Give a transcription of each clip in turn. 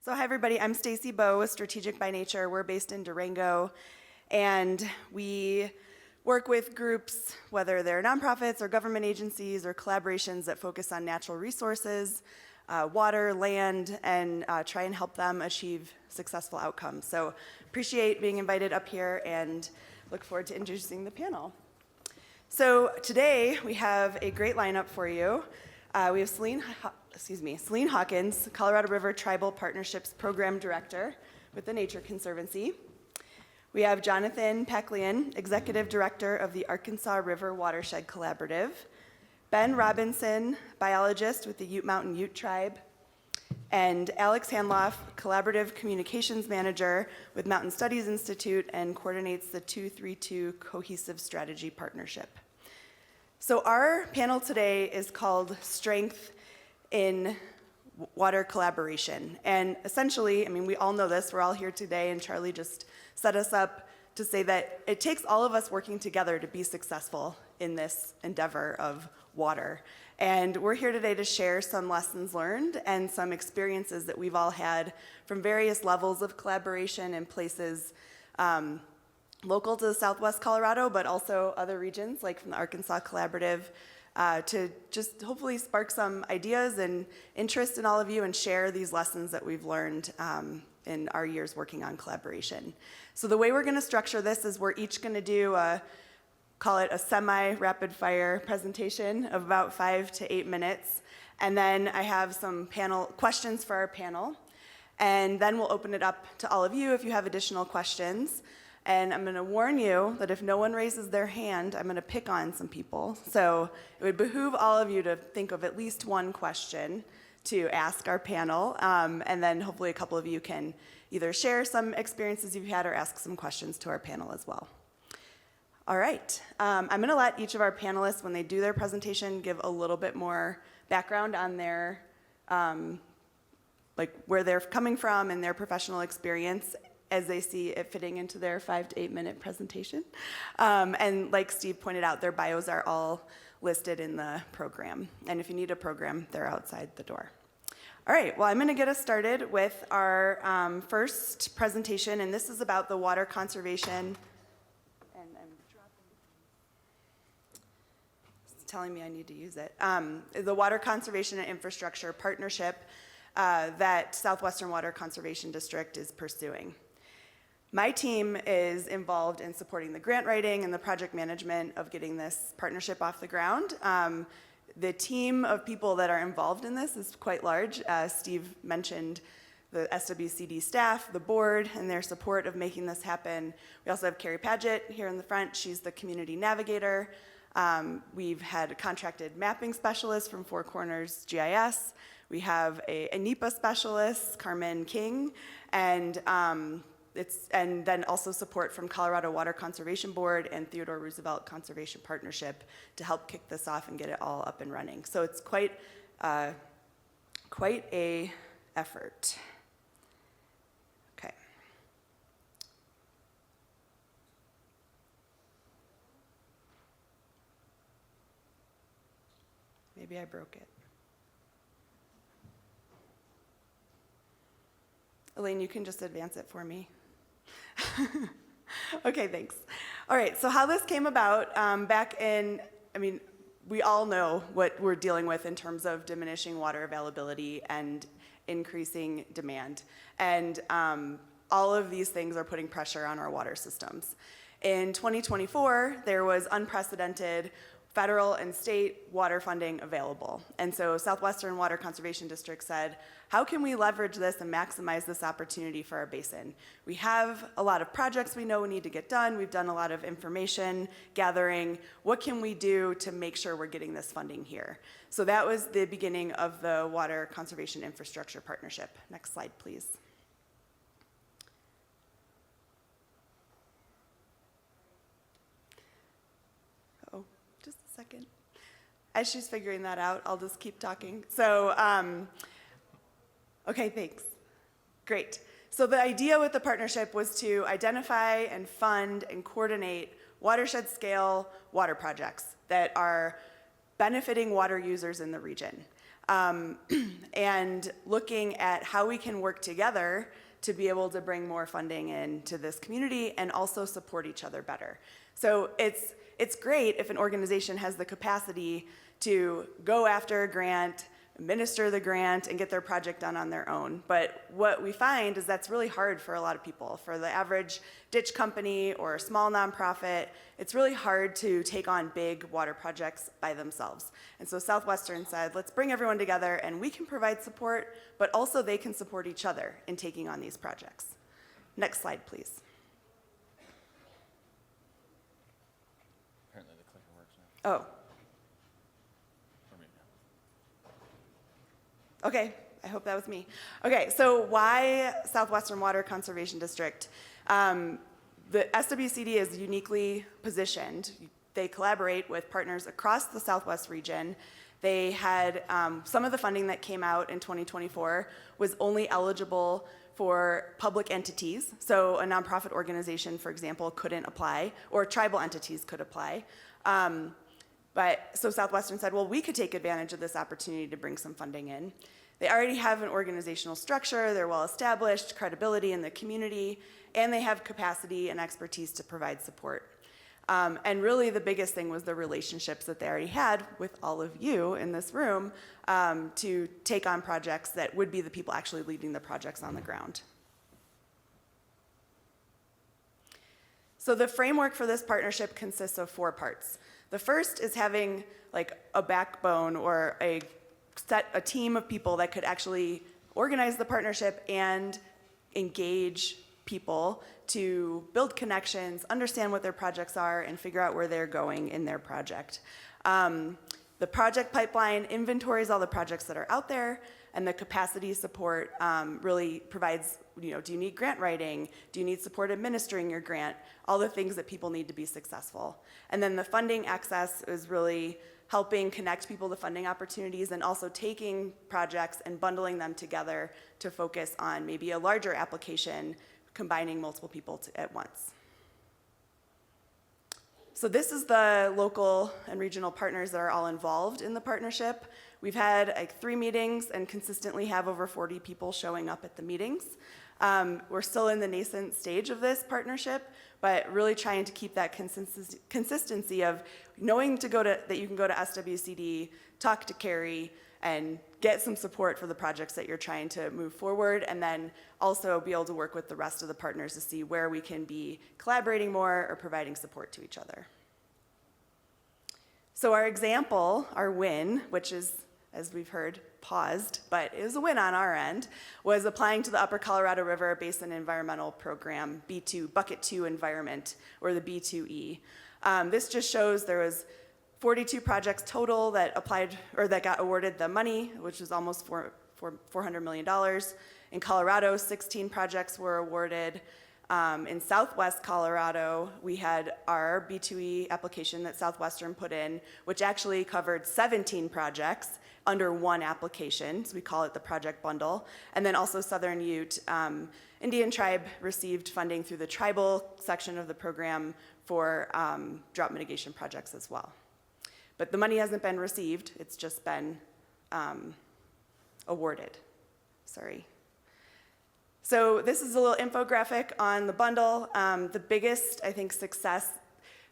So hi everybody, I'm Stacy Beaugh with Strategic by Nature. We're based in Durango, and we work with groups, whether they're nonprofits or government agencies or collaborations that focus on natural resources, water, land, and try and help them achieve successful outcomes. So appreciate being invited up here and look forward to introducing the panel. So today we have a great lineup for you. We have Celene Hawkins, Colorado River Tribal Partnerships Program Director with the Nature Conservancy. We have Johnathan Paklaian, Executive Director of the Arkansas River Watershed Collaborative. Ben Robinson, Biologist with the Ute Mountain Ute Tribe. And Alex Handloff, Collaborative Communications Manager with Mountain Studies Institute and coordinates the 232 Cohesive Strategy Partnership. So our panel today is called Strength in Water Collaboration. And essentially, I mean, we all know this, we're all here today, and Charlie just set us up to say that it takes all of us working together to be successful in this endeavor of water. And we're here today to share some lessons learned and some experiences that we've all had from various levels of collaboration in places local to Southwest Colorado, but also other regions, like from the Arkansas Collaborative, to just hopefully spark some ideas and interest in all of you and share these lessons that we've learned in our years working on collaboration. So the way we're going to structure this is we're each going to do call it a semi-rapid fire presentation of about 5 to 8 minutes. And then I have some panel questions for our panel. And then we'll open it up to all of you if you have additional questions. And I'm going to warn you that if no one raises their hand, I'm going to pick on some people. So it would behoove all of you to think of at least one question to ask our panel. And then hopefully a couple of you can either share some experiences you've had or ask some questions to our panel as well. All right. I'm going to let each of our panelists, when they do their presentation, give a little bit more background on their, like where they're coming from and their professional experience as they see it fitting into their 5 to 8 minute presentation. And like Steve pointed out, their bios are all listed in the program. And if you need a program, they're outside the door. All right, well, I'm going to get us started with our first presentation, and this is about the water conservation. And I'm dropping. It's telling me I need to use it. The Water Conservation and Infrastructure Partnership that Southwestern Water Conservation District is pursuing. My team is involved in supporting the grant writing and the project management of getting this partnership off the ground. The team of people that are involved in this is quite large. Steve mentioned the SWCD staff, the board, and their support of making this happen. We also have Carrie Paget here in the front. She's the community navigator. We've had a contracted mapping specialist from Four Corners GIS. We have a NEPA specialist, Carmen King, and then also support from Colorado Water Conservation Board and Theodore Roosevelt Conservation Partnership to help kick this off and get it all up and running. So it's quite a effort. Okay. Maybe I broke it. Elaine, you can just advance it for me. Okay, thanks. All right, so how this came about back in, I mean, we all know what we're dealing with in terms of diminishing water availability and increasing demand. And all of these things are putting pressure on our water systems. In 2024, there was unprecedented federal and state water funding available. And so Southwestern Water Conservation District said, how can we leverage this and maximize this opportunity for our basin? We have a lot of projects we know we need to get done. We've done a lot of information gathering. What can we do to make sure we're getting this funding here? So that was the beginning of the Water Conservation Infrastructure Partnership. Next slide, please. Second. As she's figuring that out, I'll just keep talking. So, okay, thanks. Great. So the idea with the partnership was to identify and fund and coordinate watershed scale water projects that are benefiting water users in the region. and looking at how we can work together to be able to bring more funding into this community and also support each other better. So it's great if an organization has the capacity to go after a grant, administer the grant, and get their project done on their own. But what we find is that's really hard for a lot of people. For the average ditch company or small nonprofit, it's really hard to take on big water projects by themselves. And so Southwestern said, let's bring everyone together and we can provide support, but also they can support each other in taking on these projects. Next slide, please. Apparently the clicker works now. Oh. Okay, I hope that was me. Okay, so why Southwestern Water Conservation District? The SWCD is uniquely positioned. They collaborate with partners across the Southwest region. They had some of the funding that came out in 2024 was only eligible for public entities. So a nonprofit organization, for example, couldn't apply, or tribal entities could apply. So Southwestern said, well, we could take advantage of this opportunity to bring some funding in. They already have an organizational structure, they're well established, credibility in the community, and they have capacity and expertise to provide support. And really the biggest thing was the relationships that they already had with all of you in this room to take on projects that would be the people actually leading the projects on the ground. So the framework for this partnership consists of 4 parts. The first is having like a backbone or a team of people that could actually organize the partnership and engage people to build connections, understand what their projects are, and figure out where they're going in their project. The project pipeline inventories all the projects that are out there, and the capacity support really provides, do you need grant writing? Do you need support administering your grant? All the things that people need to be successful. And then the funding access is really helping connect people to funding opportunities and also taking projects and bundling them together to focus on maybe a larger application, combining multiple people at once. So this is the local and regional partners that are all involved in the partnership. We've had like 3 meetings and consistently have over 40 people showing up at the meetings. We're still in the nascent stage of this partnership, but really trying to keep that consistency of knowing that you can go to SWCD, talk to Carrie, and get some support for the projects that you're trying to move forward, and then also be able to work with the rest of the partners to see where we can be collaborating more or providing support to each other. So our example, our win, which is, as we've heard, paused, but it was a win on our end, was applying to the Upper Colorado River Basin Environmental Program, B2, Bucket 2 Environment, or the B2E. This just shows there was 42 projects total that applied, or that got awarded the money, which was almost $400 million. In Colorado, 16 projects were awarded. In Southwest Colorado, we had our B2E application that Southwestern put in, which actually covered 17 projects under one application, so we call it the project bundle. And then also Southern Ute Indian Tribe received funding through the tribal section of the program for drought mitigation projects as well. But the money hasn't been received, it's just been awarded, sorry. So this is a little infographic on the bundle. The biggest, I think, success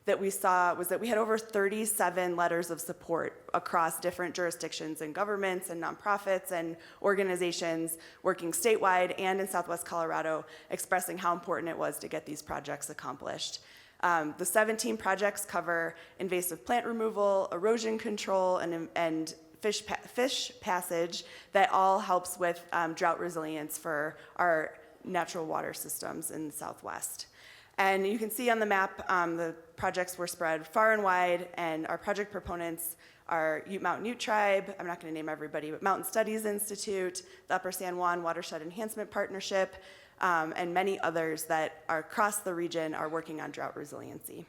that we saw was that we had over 37 letters of support across different jurisdictions and governments and nonprofits and organizations working statewide and in Southwest Colorado, expressing how important it was to get these projects accomplished. The 17 projects cover invasive plant removal, erosion control, and fish passage that all helps with drought resilience for our natural water systems in the Southwest. And you can see on the map, the projects were spread far and wide, and our project proponents are Mountain Ute Tribe, I'm not going to name everybody, but Mountain Studies Institute, the Upper San Juan Watershed Enhancement Partnership, and many others that are across the region are working on drought resiliency.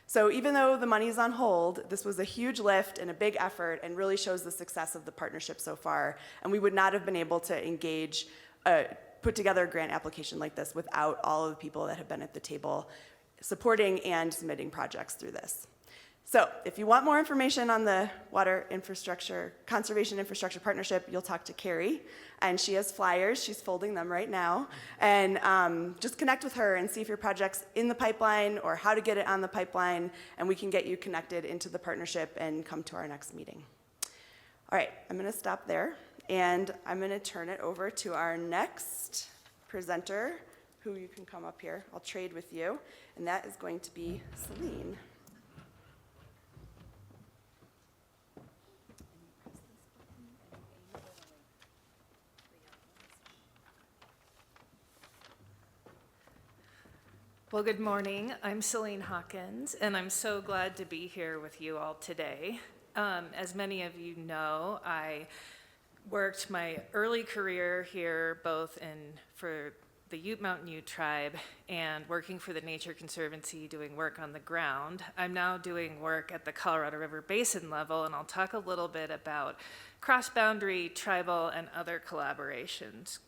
So even though the money's on hold, this was a huge lift and a big effort and really shows the success of the partnership so far. And we would not have been able to engage, put together a grant application like this without all of the people that have been at the table supporting and submitting projects through this. So if you want more information on the Water Infrastructure, Conservation Infrastructure Partnership, you'll talk to Carrie, and she has flyers. She's folding them right now. And just connect with her and see if your project's in the pipeline or how to get it on the pipeline, and we can get you connected into the partnership and come to our next meeting. All right, I'm gonna stop there, and I'm gonna turn it over to our next presenter, who you can come up here. I'll trade with you, and that is going to be Celene. Well, good morning. I'm Celene Hawkins, and I'm so glad to be here with you all today. As many of you know, I worked my early career here both for the Ute Mountain Ute Tribe and working for the Nature Conservancy doing work on the ground. I'm now doing work at the Colorado River Basin level, and I'll talk a little bit about cross-boundary, tribal, and other collaborations.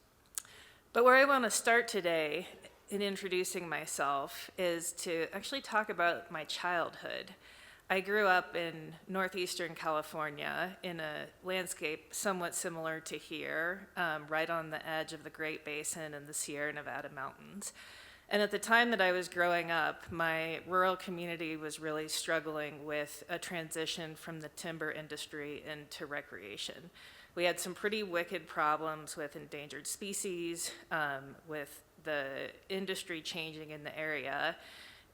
But where I want to start today in introducing myself is to actually talk about my childhood. I grew up in northeastern California in a landscape somewhat similar to here, right on the edge of the Great Basin and the Sierra Nevada mountains. And at the time that I was growing up, my rural community was really struggling with a transition from the timber industry into recreation. We had some pretty wicked problems with endangered species, with the industry changing in the area.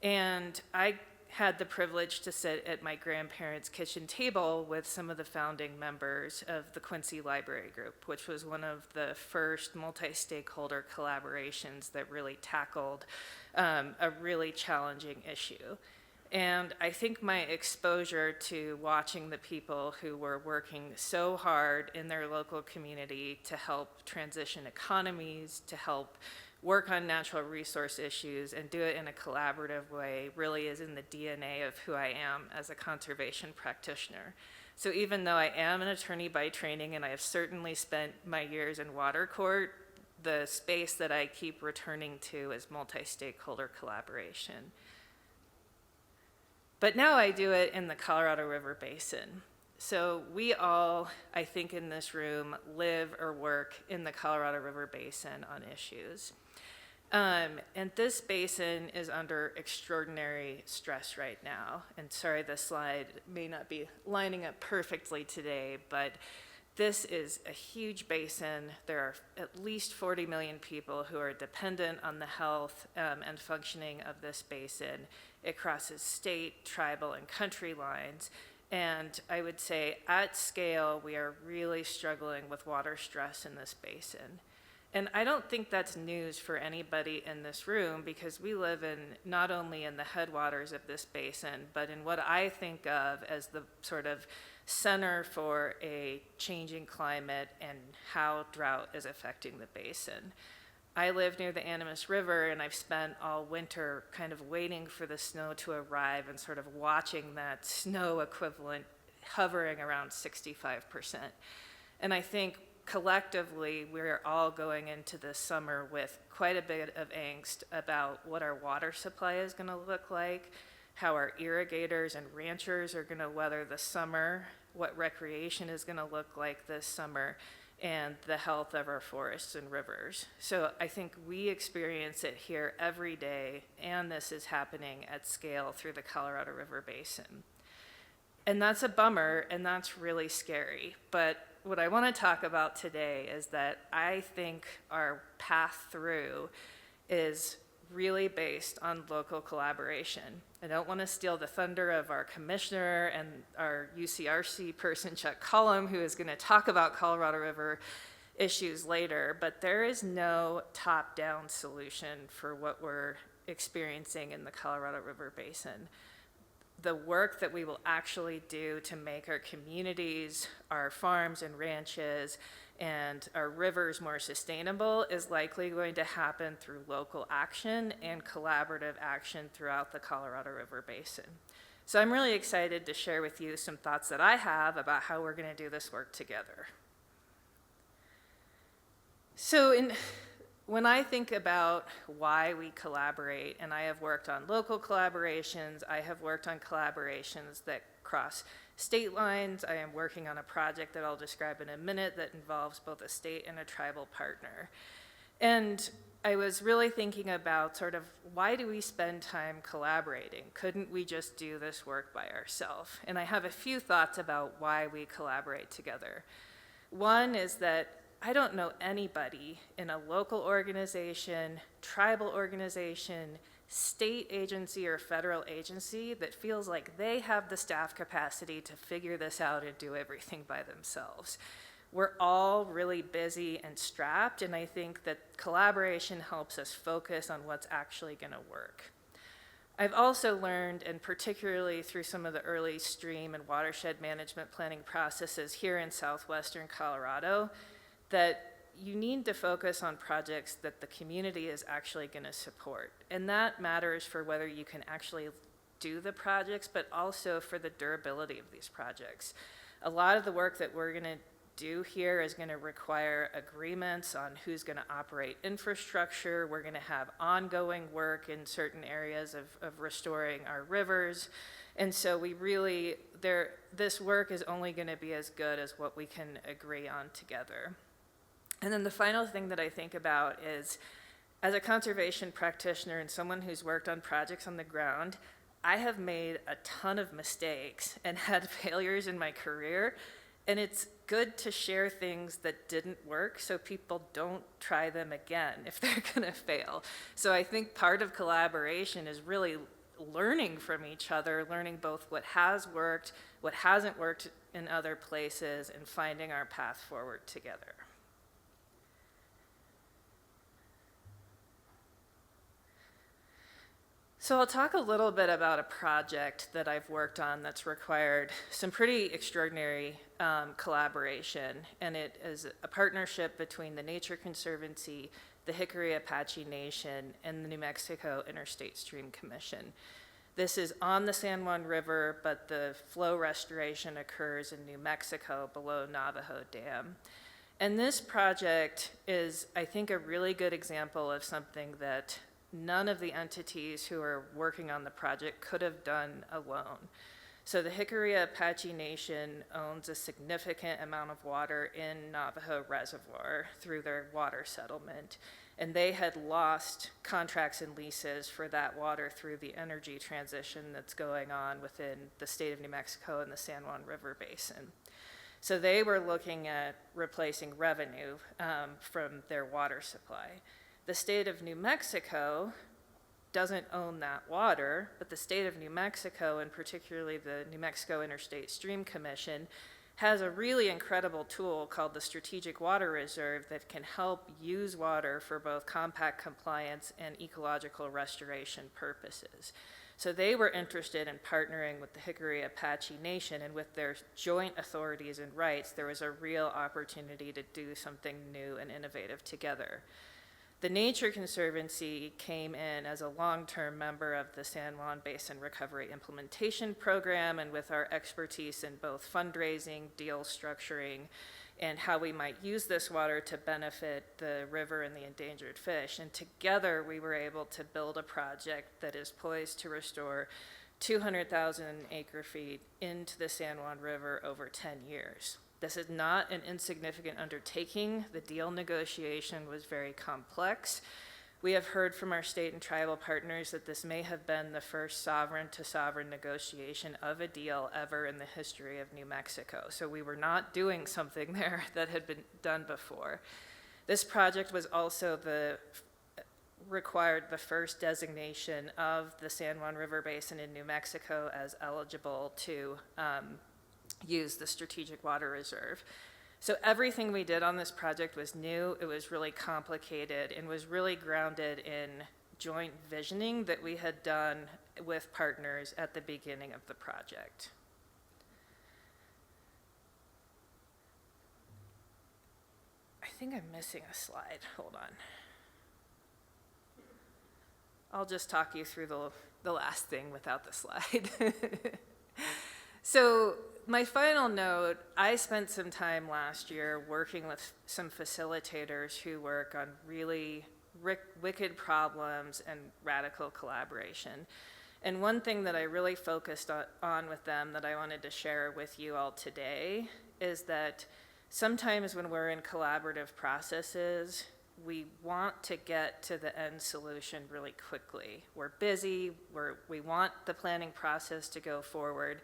And I had the privilege to sit at my grandparents' kitchen table with some of the founding members of the Quincy Library Group, which was one of the first multi-stakeholder collaborations that really tackled a really challenging issue. And I think my exposure to watching the people who were working so hard in their local community to help transition economies, to help work on natural resource issues and do it in a collaborative way really is in the DNA of who I am as a conservation practitioner. So even though I am an attorney by training and I have certainly spent my years in water court, the space that I keep returning to is multi-stakeholder collaboration. But now I do it in the Colorado River Basin. So we all, I think in this room, live or work in the Colorado River Basin on issues. And this basin is under extraordinary stress right now. And sorry, this slide may not be lining up perfectly today, but this is a huge basin. There are at least 40 million people who are dependent on the health and functioning of this basin. It crosses state, tribal, and country lines. And I would say at scale, we are really struggling with water stress in this basin. And I don't think that's news for anybody in this room because we live in not only in the headwaters of this basin, but in what I think of as the sort of center for a changing climate and how drought is affecting the basin. I live near the Animas River, and I've spent all winter kind of waiting for the snow to arrive and sort of watching that snow equivalent hovering around 65%. And I think collectively, we're all going into this summer with quite a bit of angst about what our water supply is going to look like, how our irrigators and ranchers are going to weather the summer, what recreation is going to look like this summer, and the health of our forests and rivers. So I think we experience it here every day, and this is happening at scale through the Colorado River Basin. And that's a bummer, and that's really scary. But what I want to talk about today is that I think our path through is really based on local collaboration. I don't want to steal the thunder of our commissioner and our UCRC person, Chuck Cullum, who is going to talk about Colorado River issues later, but there is no top-down solution for what we're experiencing in the Colorado River Basin. The work that we will actually do to make our communities, our farms and ranches, and our rivers more sustainable is likely going to happen through local action and collaborative action throughout the Colorado River Basin. So I'm really excited to share with you some thoughts that I have about how we're going to do this work together. So when I think about why we collaborate, and I have worked on local collaborations, I have worked on collaborations that cross state lines. I am working on a project that I'll describe in a minute that involves both a state and a tribal partner. And I was really thinking about sort of why do we spend time collaborating? Couldn't we just do this work by ourselves? And I have a few thoughts about why we collaborate together. One is that I don't know anybody in a local organization, tribal organization, state agency, or federal agency that feels like they have the staff capacity to figure this out and do everything by themselves. We're all really busy and strapped, and I think that collaboration helps us focus on what's actually going to work. I've also learned, and particularly through some of the early stream and watershed management planning processes here in southwestern Colorado, that you need to focus on projects that the community is actually going to support. And that matters for whether you can actually do the projects, but also for the durability of these projects. A lot of the work that we're going to do here is going to require agreements on who's going to operate infrastructure. We're going to have ongoing work in certain areas of restoring our rivers. And so we really, this work is only going to be as good as what we can agree on together. And then the final thing that I think about is, as a conservation practitioner and someone who's worked on projects on the ground, I have made a ton of mistakes and had failures in my career. And it's good to share things that didn't work so people don't try them again if they're going to fail. So I think part of collaboration is really learning from each other, learning both what has worked, what hasn't worked in other places, and finding our path forward together. So I'll talk a little bit about a project that I've worked on that's required some pretty extraordinary collaboration, and it is a partnership between the Nature Conservancy, the Hickory Apache Nation, and the New Mexico Interstate Stream Commission. This is on the San Juan River, but the flow restoration occurs in New Mexico below Navajo Dam. And this project is, I think, a really good example of something that none of the entities who are working on the project could have done alone. So the Hickory Apache Nation owns a significant amount of water in Navajo Reservoir through their water settlement, and they had lost contracts and leases for that water through the energy transition that's going on within the state of New Mexico and the San Juan River Basin. So they were looking at replacing revenue from their water supply. The state of New Mexico doesn't own that water, but the state of New Mexico, and particularly the New Mexico Interstate Stream Commission, has a really incredible tool called the Strategic Water Reserve that can help use water for both compact compliance and ecological restoration purposes. So they were interested in partnering with the Hickory Apache Nation, and with their joint authorities and rights, there was a real opportunity to do something new and innovative together. The Nature Conservancy came in as a long-term member of the San Juan Basin Recovery Implementation Program, and with our expertise in both fundraising, deal structuring, and how we might use this water to benefit the river and the endangered fish. And together we were able to build a project that is poised to restore 200,000 acre-feet into the San Juan River over 10 years. This is not an insignificant undertaking. The deal negotiation was very complex. We have heard from our state and tribal partners that this may have been the first sovereign-to-sovereign negotiation of a deal ever in the history of New Mexico. So we were not doing something there that had been done before. This project was also required the first designation of the San Juan River Basin in New Mexico as eligible to use the Strategic Water Reserve. So everything we did on this project was new, it was really complicated, and was really grounded in joint visioning that we had done with partners at the beginning of the project. I think I'm missing a slide, hold on. I'll just talk you through the last thing without the slide. So my final note, I spent some time last year working with some facilitators who work on really wicked problems and radical collaboration. And one thing that I really focused on with them that I wanted to share with you all today is that sometimes when we're in collaborative processes, we want to get to the end solution really quickly. We're busy, we want the planning process to go forward,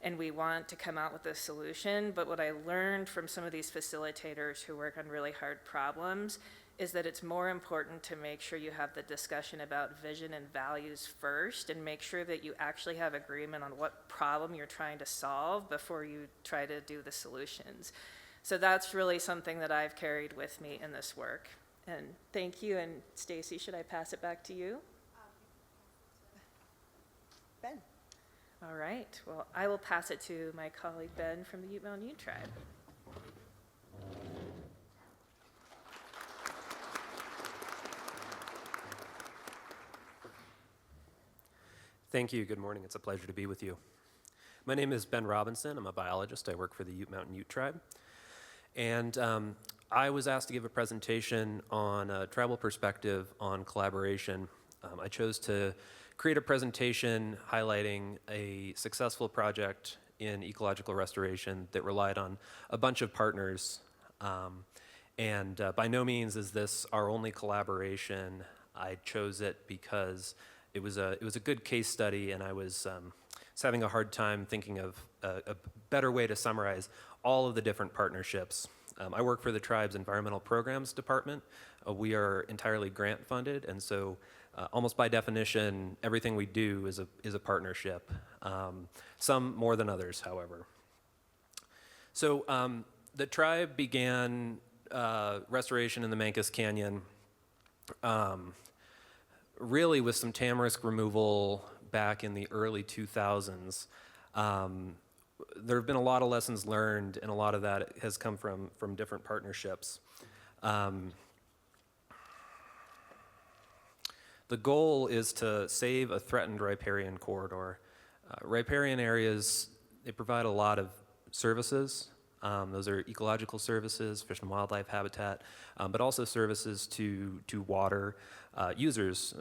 and we want to come out with a solution. But what I learned from some of these facilitators who work on really hard problems is that it's more important to make sure you have the discussion about vision and values first, and make sure that you actually have agreement on what problem you're trying to solve before you try to do the solutions. So that's really something that I've carried with me in this work. And thank you. And Stacy, should I pass it back to you? Ben. All right. Well, I will pass it to my colleague Ben from the Ute Mountain Ute Tribe. Thank you. Good morning. It's a pleasure to be with you. My name is Ben Robinson. I'm a biologist. I work for the Ute Mountain Ute Tribe. And I was asked to give a presentation on a tribal perspective on collaboration. I chose to create a presentation highlighting a successful project in ecological restoration that relied on a bunch of partners. And by no means is this our only collaboration. I chose it because it was a good case study, and I was having a hard time thinking of a better way to summarize all of the different partnerships. I work for the tribe's environmental programs department. We are entirely grant funded, and so almost by definition, everything we do is a partnership. Some more than others, however. So the tribe began restoration in the Mancos Canyon really with some tamarisk removal back in the early 2000s. There have been a lot of lessons learned, and a lot of that has come from different partnerships. The goal is to save a threatened riparian corridor. Riparian areas, they provide a lot of services. Those are ecological services, fish and wildlife habitat, but also services to water users,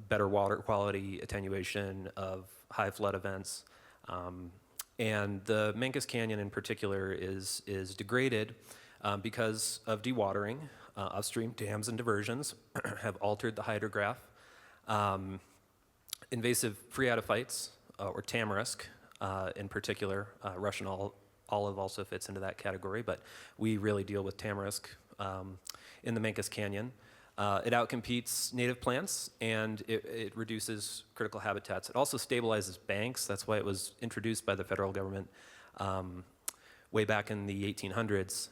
better water quality, attenuation of high flood events. And the Mancos Canyon in particular is degraded because of dewatering. Upstream dams and diversions have altered the hydrograph. Invasive phreatophytes, or tamarisk in particular, Russian olive also fits into that category, but we really deal with tamarisk in the Mancos Canyon. It outcompetes native plants, and it reduces critical habitats. It also stabilizes banks. That's why it was introduced by the federal government way back in the 1800s.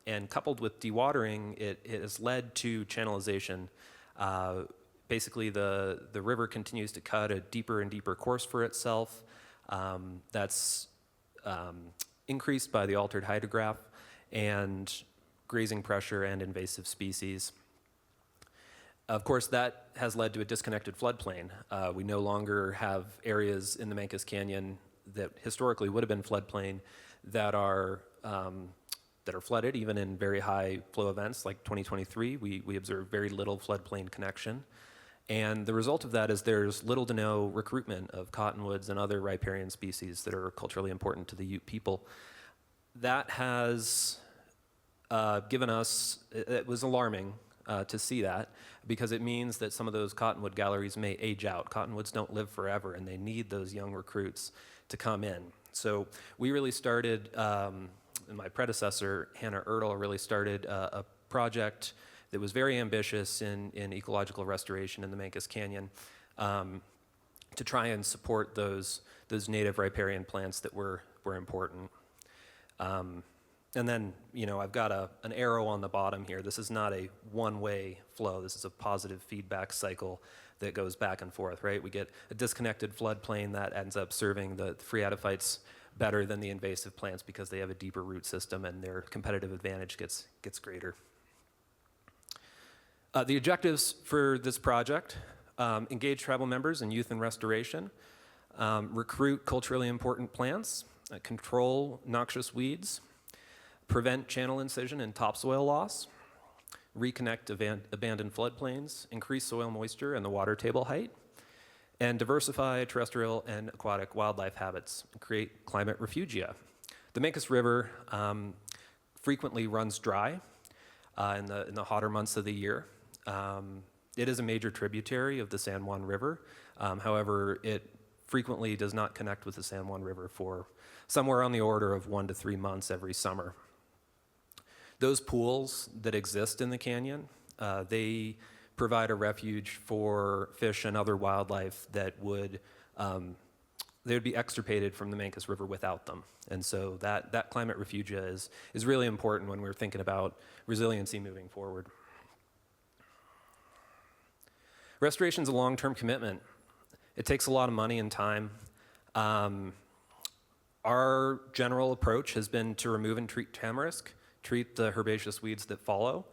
And coupled with dewatering, it has led to channelization. Basically, the river continues to cut a deeper and deeper course for itself. That's increased by the altered hydrograph and grazing pressure and invasive species. Of course, that has led to a disconnected floodplain. We no longer have areas in the Mancos Canyon that historically would have been floodplain that are flooded, even in very high flow events like 2023. We observe very little floodplain connection. And the result of that is there's little to no recruitment of cottonwoods and other riparian species that are culturally important to the Ute people. That has given us, it was alarming to see that, because it means that some of those cottonwood galleries may age out. Cottonwoods don't live forever, and they need those young recruits to come in. So we really started, and my predecessor, Hannah Ertl, really started a project that was very ambitious in ecological restoration in the Mancos Canyon to try and support those native riparian plants that were important. And then, I've got an arrow on the bottom here. This is not a one-way flow. This is a positive feedback cycle that goes back and forth, right? We get a disconnected floodplain that ends up serving the phreatophytes better than the invasive plants because they have a deeper root system and their competitive advantage gets greater. The objectives for this project: engage tribal members in youth and restoration, recruit culturally important plants, control noxious weeds, prevent channel incision and topsoil loss, reconnect abandoned floodplains, increase soil moisture and the water table height, and diversify terrestrial and aquatic wildlife habits, and create climate refugia. The Mancos River frequently runs dry in the hotter months of the year. It is a major tributary of the San Juan River. However, it frequently does not connect with the San Juan River for somewhere on the order of 1 to 3 months every summer. Those pools that exist in the canyon, they provide a refuge for fish and other wildlife that would they would be extirpated from the Mancos River without them. And so that climate refugia is really important when we're thinking about resiliency moving forward. Restoration is a long-term commitment. It takes a lot of money and time. Our general approach has been to remove and treat tamarisk, treat the herbaceous weeds that follow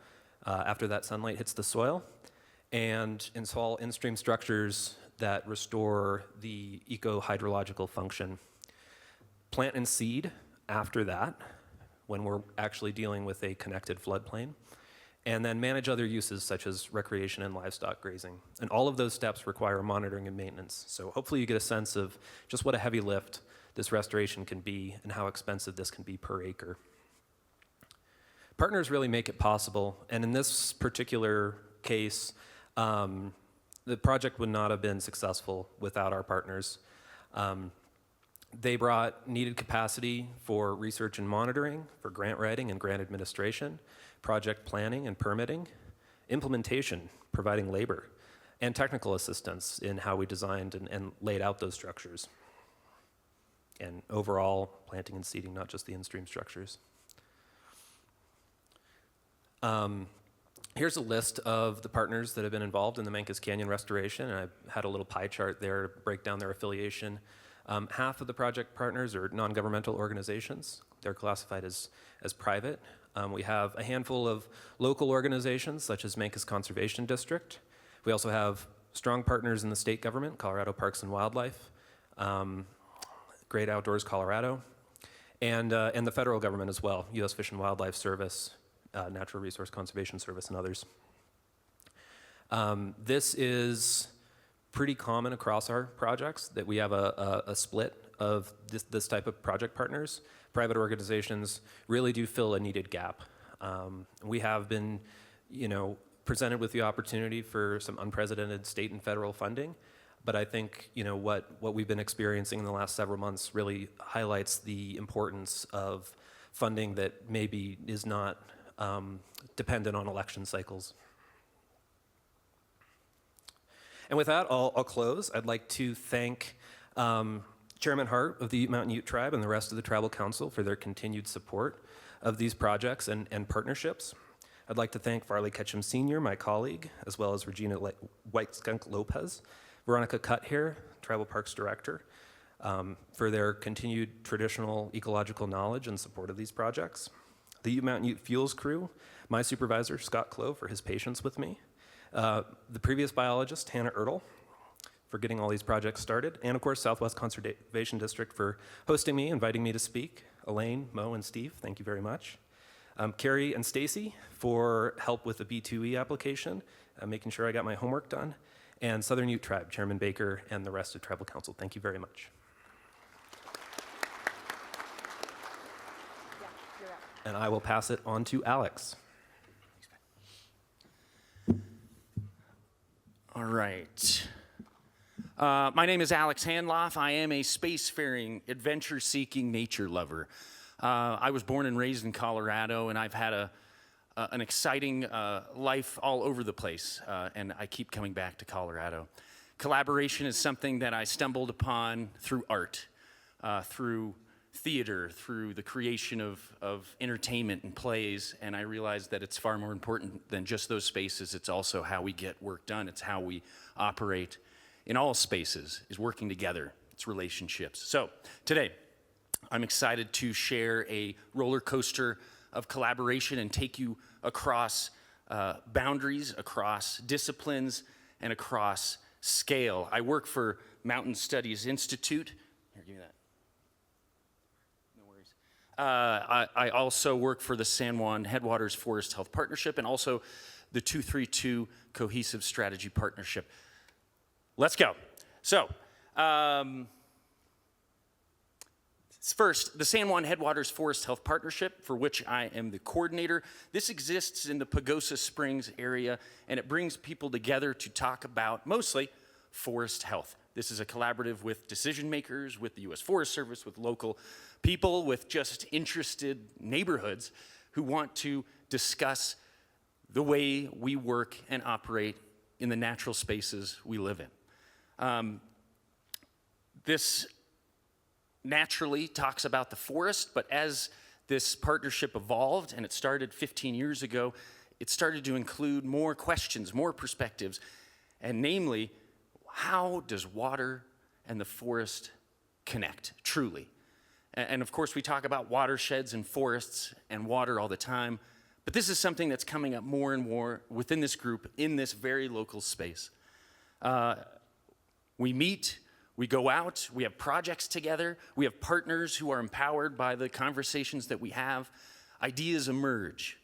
after that sunlight hits the soil, and install in-stream structures that restore the eco-hydrological function. Plant and seed after that, when we're actually dealing with a connected floodplain, and then manage other uses such as recreation and livestock grazing. And all of those steps require monitoring and maintenance. So hopefully you get a sense of just what a heavy lift this restoration can be and how expensive this can be per acre. Partners really make it possible, and in this particular case, the project would not have been successful without our partners. They brought needed capacity for research and monitoring, for grant writing and grant administration, project planning and permitting, implementation, providing labor, and technical assistance in how we designed and laid out those structures. And overall, planting and seeding, not just the in-stream structures. Here's a list of the partners that have been involved in the Mancos Canyon restoration, and I had a little pie chart there to break down their affiliation. Half of the project partners are non-governmental organizations. They're classified as private. We have a handful of local organizations, such as Mancos Conservation District. We also have strong partners in the state government, Colorado Parks and Wildlife, Great Outdoors Colorado, and the federal government as well, U.S. Fish and Wildlife Service, Natural Resource Conservation Service, and others. This is pretty common across our projects that we have a split of this type of project partners. Private organizations really do fill a needed gap. We have been, presented with the opportunity for some unprecedented state and federal funding, but I think, what we've been experiencing in the last several months really highlights the importance of funding that maybe is not dependent on election cycles. And with that, I'll close. I'd like to thank Chairman Hart of the Ute Mountain Ute Tribe and the rest of the Tribal Council for their continued support of these projects and partnerships. I'd like to thank Farley Ketchum Sr., my colleague, as well as Regina White Skunk Lopez, Veronica Cuthair, Tribal Parks Director, for their continued traditional ecological knowledge and support of these projects. The Ute Mountain Ute Fuels crew, my supervisor, Scott Clove, for his patience with me. The previous biologist, Hannah Ertl, for getting all these projects started. And of course, Southwest Conservation District for hosting me, inviting me to speak. Elaine, Mo, and Steve, thank you very much. Carrie and Stacy for help with the B2E application, making sure I got my homework done. And Southern Ute Tribe, Chairman Baker, and the rest of Tribal Council, thank you very much. And I will pass it on to Alex. All right. My name is Alex Handloff. I am a spacefaring, adventure-seeking nature lover. I was born and raised in Colorado, and I've had an exciting life all over the place, and I keep coming back to Colorado. Collaboration is something that I stumbled upon through art, through theater, through the creation of entertainment and plays, and I realized that it's far more important than just those spaces. It's also how we get work done. It's how we operate in all spaces, is working together. It's relationships. So today, I'm excited to share a roller coaster of collaboration and take you across boundaries, across disciplines, and across scale. I work for Mountain Studies Institute. Here, give me that. I also work for the San Juan Headwaters Forest Health Partnership and also the 232 Cohesive Strategy Partnership. Let's go. So, first, the San Juan Headwaters Forest Health Partnership, for which I am the coordinator. This exists in the Pagosa Springs area, and it brings people together to talk about mostly forest health. This is a collaborative with decision makers, with the U.S. Forest Service, with local people, with just interested neighborhoods who want to discuss the way we work and operate in the natural spaces we live in. This naturally talks about the forest, but as this partnership evolved, and it started 15 years ago, it started to include more questions, more perspectives, and namely, how does water and the forest connect, truly? And of course, we talk about watersheds and forests and water all the time, but this is something that's coming up more and more within this group in this very local space. We meet, we go out, we have projects together, we have partners who are empowered by the conversations that we have. Ideas emerge.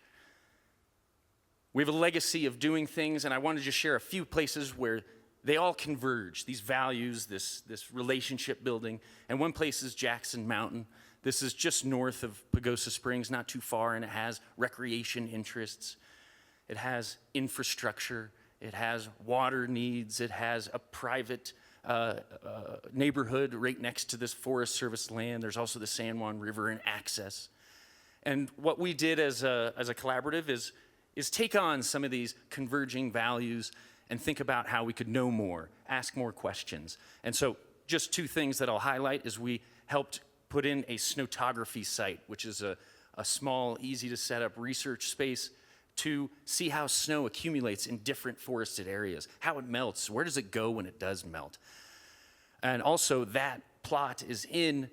We have a legacy of doing things, and I want to just share a few places where they all converge, these values, this relationship building. And one place is Jackson Mountain. This is just north of Pagosa Springs, not too far, and it has recreation interests. It has infrastructure. It has water needs. It has a private neighborhood right next to this Forest Service land. There's also the San Juan River and access. And what we did as a collaborative is take on some of these converging values and think about how we could know more, ask more questions. And so just two things that I'll highlight is we helped put in a snowtography site, which is a small, easy to set up research space to see how snow accumulates in different forested areas, how it melts, where does it go when it does melt. And also that plot is in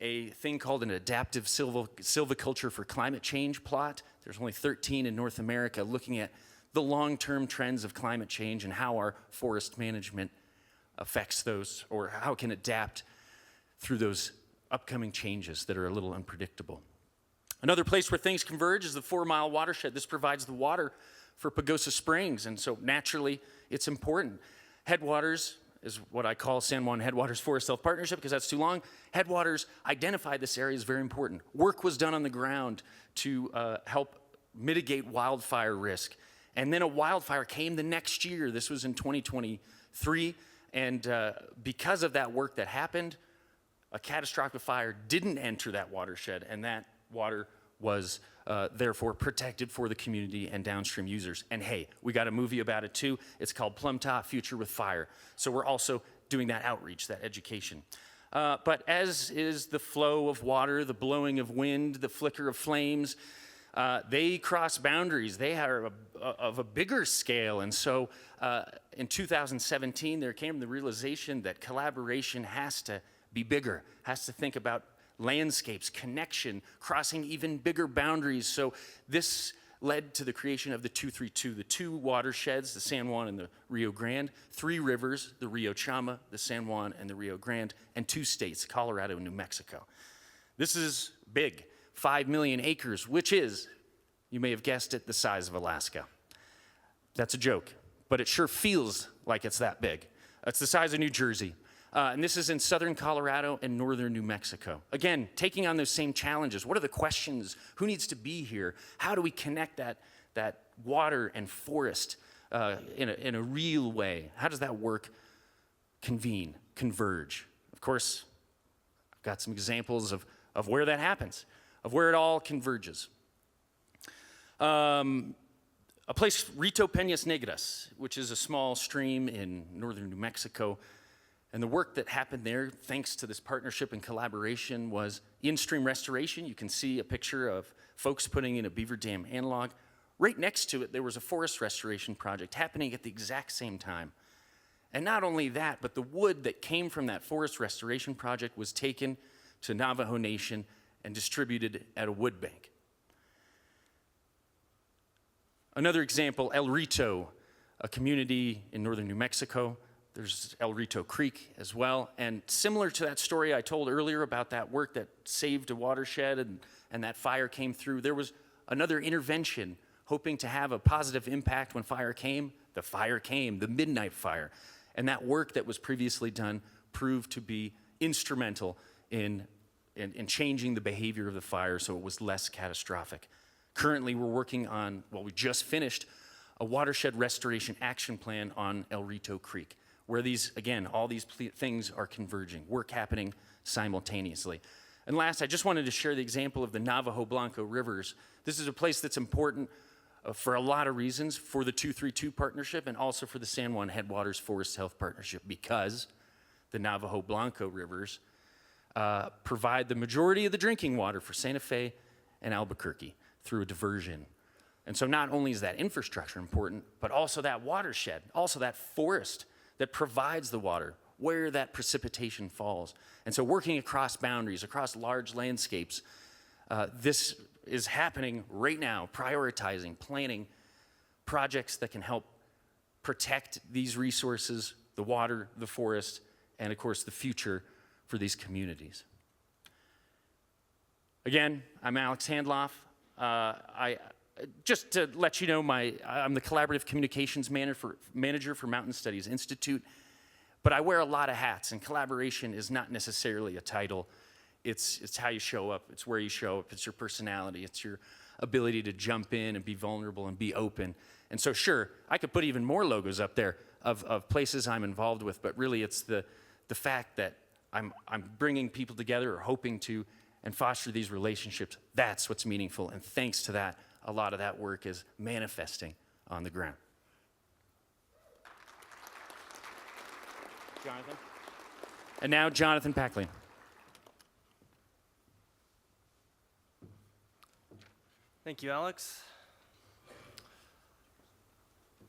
a thing called an adaptive silviculture for climate change plot. There's only 13 in North America looking at the long-term trends of climate change and how our forest management affects those, or how it can adapt through those upcoming changes that are a little unpredictable. Another place where things converge is the 4-mile watershed. This provides the water for Pagosa Springs, and so naturally it's important. Headwaters is what I call San Juan Headwaters Forest Health Partnership because that's too long. Headwaters identified this area as very important. Work was done on the ground to help mitigate wildfire risk. And then a wildfire came the next year. This was in 2023. And because of that work that happened, a catastrophic fire didn't enter that watershed, and that water was therefore protected for the community and downstream users. And hey, we got a movie about it too. It's called Plum Top: Future with Fire. So we're also doing that outreach, that education. But as is the flow of water, the blowing of wind, the flicker of flames, they cross boundaries. They are of a bigger scale. And so in 2017, there came the realization that collaboration has to be bigger, has to think about landscapes, connection, crossing even bigger boundaries. So this led to the creation of the 232, the two watersheds, the San Juan and the Rio Grande, 3 rivers, the Rio Chama, the San Juan, and the Rio Grande, and 2 states, Colorado and New Mexico. This is big. 5 million acres, which is, you may have guessed it, the size of Alaska. That's a joke, but it sure feels like it's that big. It's the size of New Jersey. And this is in southern Colorado and northern New Mexico. Again, taking on those same challenges. What are the questions? Who needs to be here? How do we connect that water and forest in a real way? How does that work convene, converge? Of course, I've got some examples of where that happens, of where it all converges. A place, Rito Peñas Negras, which is a small stream in northern New Mexico. And the work that happened there, thanks to this partnership and collaboration, was in-stream restoration. You can see a picture of folks putting in a beaver dam analog. Right next to it, there was a forest restoration project happening at the exact same time. And not only that, but the wood that came from that forest restoration project was taken to Navajo Nation and distributed at a wood bank. Another example, El Rito, a community in northern New Mexico. There's El Rito Creek as well. And similar to that story I told earlier about that work that saved a watershed and that fire came through, there was another intervention hoping to have a positive impact when fire came. The fire came, the midnight fire. And that work that was previously done proved to be instrumental in changing the behavior of the fire so it was less catastrophic. Currently, we're working on, well, we just finished a watershed restoration action plan on El Rito Creek, where these, again, all these things are converging, work happening simultaneously. And last, I just wanted to share the example of the Navajo Blanco rivers. This is a place that's important for a lot of reasons, for the 232 partnership and also for the San Juan Headwaters Forest Health Partnership, because the Navajo Blanco rivers provide the majority of the drinking water for Santa Fe and Albuquerque through a diversion. And so not only is that infrastructure important, but also that watershed, also that forest that provides the water, where that precipitation falls. And so working across boundaries, across large landscapes, this is happening right now, prioritizing, planning projects that can help protect these resources, the water, the forest, and of course the future for these communities. Again, I'm Alex Handloff. Just to let you know, I'm the Collaborative Communications Manager for Mountain Studies Institute, but I wear a lot of hats, and collaboration is not necessarily a title. It's how you show up, it's where you show up, it's your personality, it's your ability to jump in and be vulnerable and be open. And so sure, I could put even more logos up there of places I'm involved with, but really it's the fact that I'm bringing people together or hoping to and foster these relationships. That's what's meaningful, and thanks to that, a lot of that work is manifesting on the ground. Johnathan. And now Johnathan Paklaian. Thank you, Alex.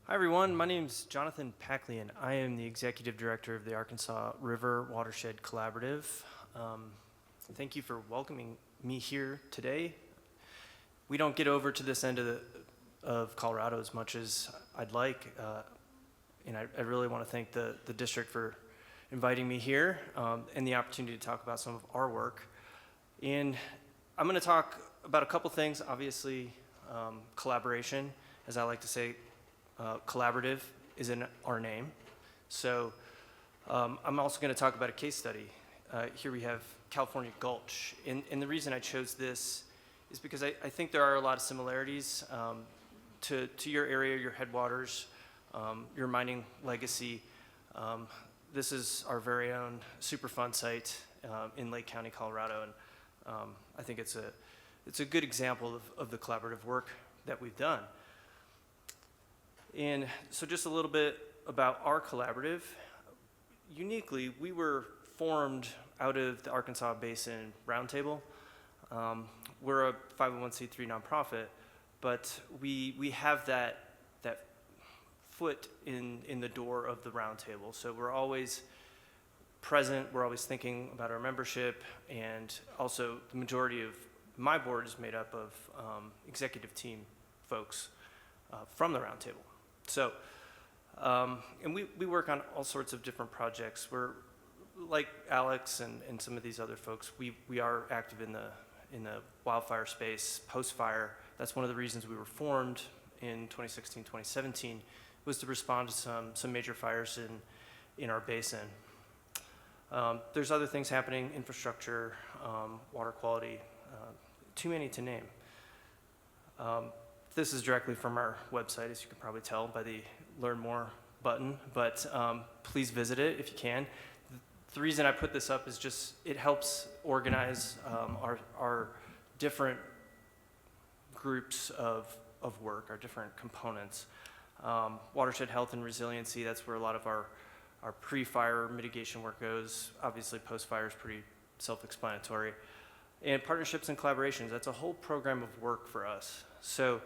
Hi, everyone. My name is Johnathan Paklaian. I am the Executive Director of the Arkansas River Watershed Collaborative. Thank you for welcoming me here today. We don't get over to this end of Colorado as much as I'd like, and I really want to thank the district for inviting me here and the opportunity to talk about some of our work. And I'm going to talk about a couple things. Obviously, collaboration, as I like to say, collaborative is in our name. So I'm also going to talk about a case study. Here we have California Gulch. And the reason I chose this is because I think there are a lot of similarities to your area, your headwaters, your mining legacy. This is our very own Superfund site in Lake County, Colorado, and I think it's a good example of the collaborative work that we've done. And so just a little bit about our collaborative. Uniquely, we were formed out of the Arkansas Basin Roundtable. We're a 501c3 nonprofit, but we have that foot in the door of the roundtable. So we're always present, we're always thinking about our membership, and also the majority of my board is made up of executive team folks from the roundtable. So, and we work on all sorts of different projects. We're, like Alex and some of these other folks, we are active in the wildfire space, post-fire. That's one of the reasons we were formed in 2016, 2017, was to respond to some major fires in our basin. There's other things happening, infrastructure, water quality, too many to name. This is directly from our website, as you can probably tell by the Learn More button, but please visit it if you can. The reason I put this up is just it helps organize our different groups of work, our different components. Watershed health and resiliency, that's where a lot of our pre-fire mitigation work goes. Obviously, post-fire is pretty self-explanatory. And partnerships and collaborations, that's a whole program of work for us. So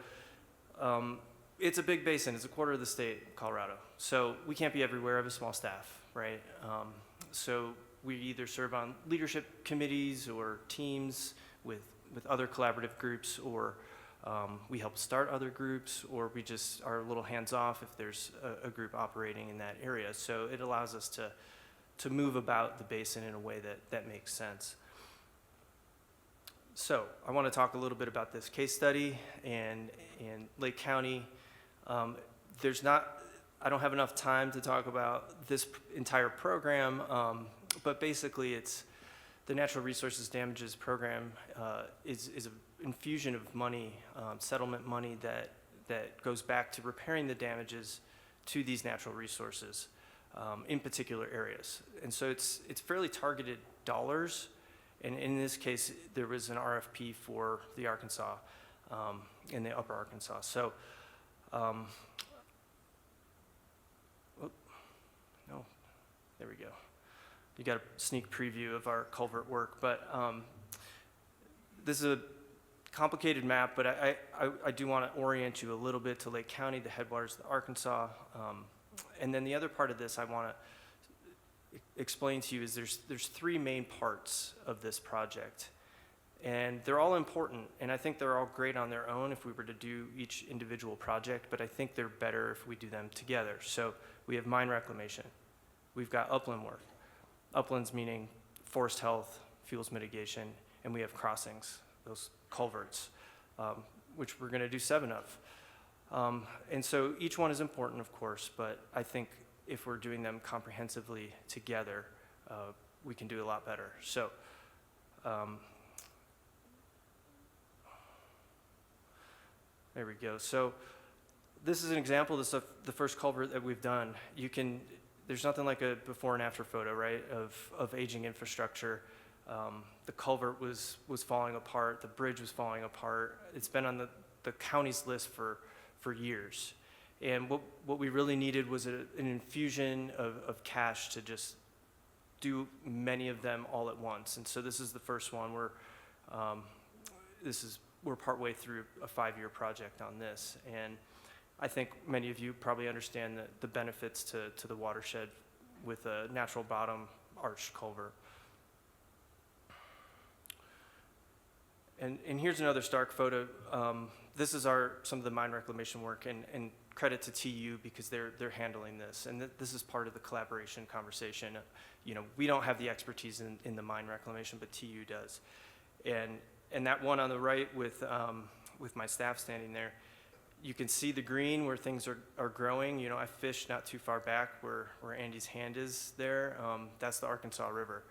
it's a big basin. It's a quarter of the state of Colorado. So we can't be everywhere. I have a small staff, right? So we either serve on leadership committees or teams with other collaborative groups, or We help start other groups, or we just are a little hands-off if there's a group operating in that area. So it allows us to move about the basin in a way that makes sense. So I want to talk a little bit about this case study and Lake County. I don't have enough time to talk about this entire program, but basically it's the Natural Resources Damages Program is an infusion of money, settlement money that goes back to repairing the damages to these natural resources in particular areas. And so it's fairly targeted dollars. And in this case, there was an RFP for the Arkansas, in the upper Arkansas. So, no, there we go. You got a sneak preview of our culvert work, but this is a complicated map, but I do want to orient you a little bit to Lake County, the headwaters of the Arkansas. And then the other part of this I want to explain to you is there's three main parts of this project, and they're all important, and I think they're all great on their own if we were to do each individual project, but I think they're better if we do them together. So we have mine reclamation, we've got upland work, uplands meaning forest health, fuels mitigation, and we have crossings, those culverts, which we're going to do 7 of. And so each one is important, of course, but I think if we're doing them comprehensively together, we can do a lot better. So, there we go. So this is an example. This is the first culvert that we've done. There's nothing like a before and after photo, right, of aging infrastructure. The culvert was falling apart. The bridge was falling apart. It's been on the county's list for years. And what we really needed was an infusion of cash to just do many of them all at once. And so this is the first one. We're partway through a 5-year project on this. And I think many of you probably understand the benefits to the watershed with a natural bottom arch culvert. And here's another stark photo. This is some of the mine reclamation work, and credit to TU because they're handling this. And this is part of the collaboration conversation. We don't have the expertise in the mine reclamation, but TU does. And that one on the right with my staff standing there, you can see the green where things are growing. I fished not too far back where Andy's hand is there. That's the Arkansas River.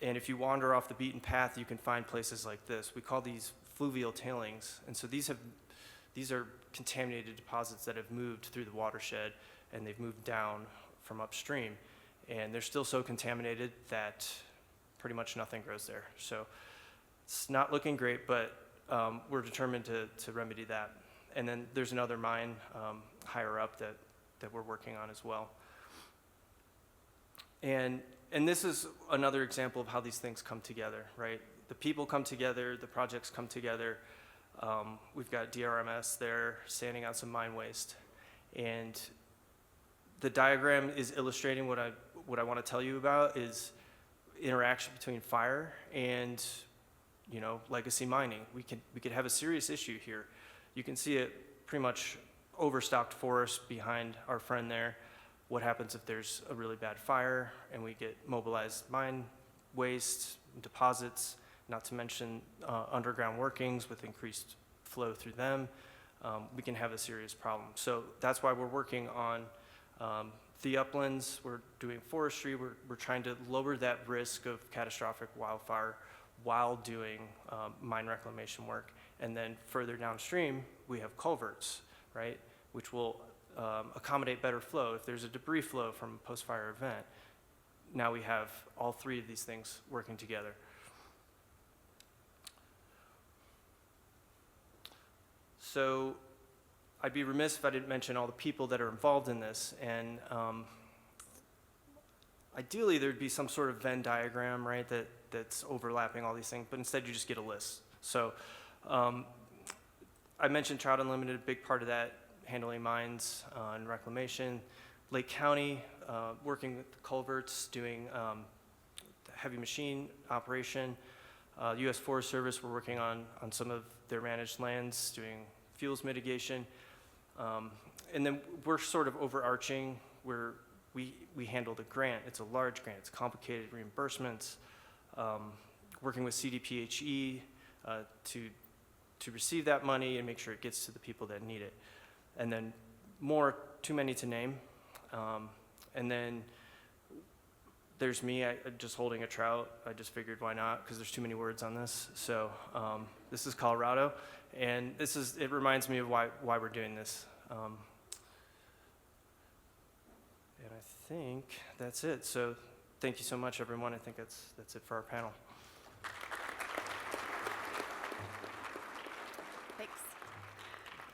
And if you wander off the beaten path, you can find places like this. We call these fluvial tailings. And so these are contaminated deposits that have moved through the watershed, and they've moved down from upstream. And they're still so contaminated that pretty much nothing grows there. So it's not looking great, but we're determined to remedy that. And then there's another mine higher up that we're working on as well. And this is another example of how these things come together, right? The people come together, the projects come together. We've got DRMS there sanding out some mine waste. And the diagram is illustrating what I want to tell you about is interaction between fire and, legacy mining. We could have a serious issue here. You can see it pretty much overstocked forest behind our friend there. What happens if there's a really bad fire and we get mobilized mine waste, deposits, not to mention underground workings with increased flow through them, we can have a serious problem. So that's why we're working on the uplands. We're doing forestry. We're trying to lower that risk of catastrophic wildfire while doing mine reclamation work. And then further downstream, we have culverts, right, which will accommodate better flow. If there's a debris flow from a post-fire event, now we have all three of these things working together. So I'd be remiss if I didn't mention all the people that are involved in this. And ideally, there'd be some sort of Venn diagram, right, that's overlapping all these things, but instead you just get a list. So I mentioned Trout Unlimited, a big part of that, handling mines and reclamation. Lake County, working with the culverts, doing heavy machine operation. U.S. Forest Service, we're working on some of their managed lands, doing fuels mitigation. And then we're sort of overarching where we handle the grant. It's a large grant, it's complicated reimbursements, working with CDPHE to receive that money and make sure it gets to the people that need it. And then more, too many to name. And then there's me, just holding a trout. I just figured why not, because there's too many words on this. So this is Colorado, and it reminds me of why we're doing this. And I think that's it. So thank you so much, everyone. I think that's it for our panel. Thanks.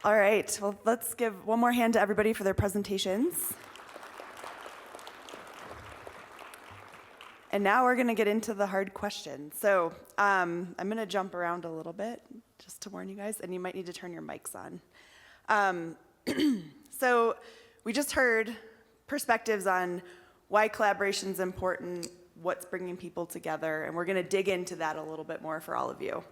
All right, well, let's give one more hand to everybody for their presentations. And now we're going to get into the hard questions. So I'm going to jump around a little bit, just to warn you guys, and you might need to turn your mics on. So we just heard perspectives on why collaboration is important, what's bringing people together, and we're going to dig into that a little bit more for all of you.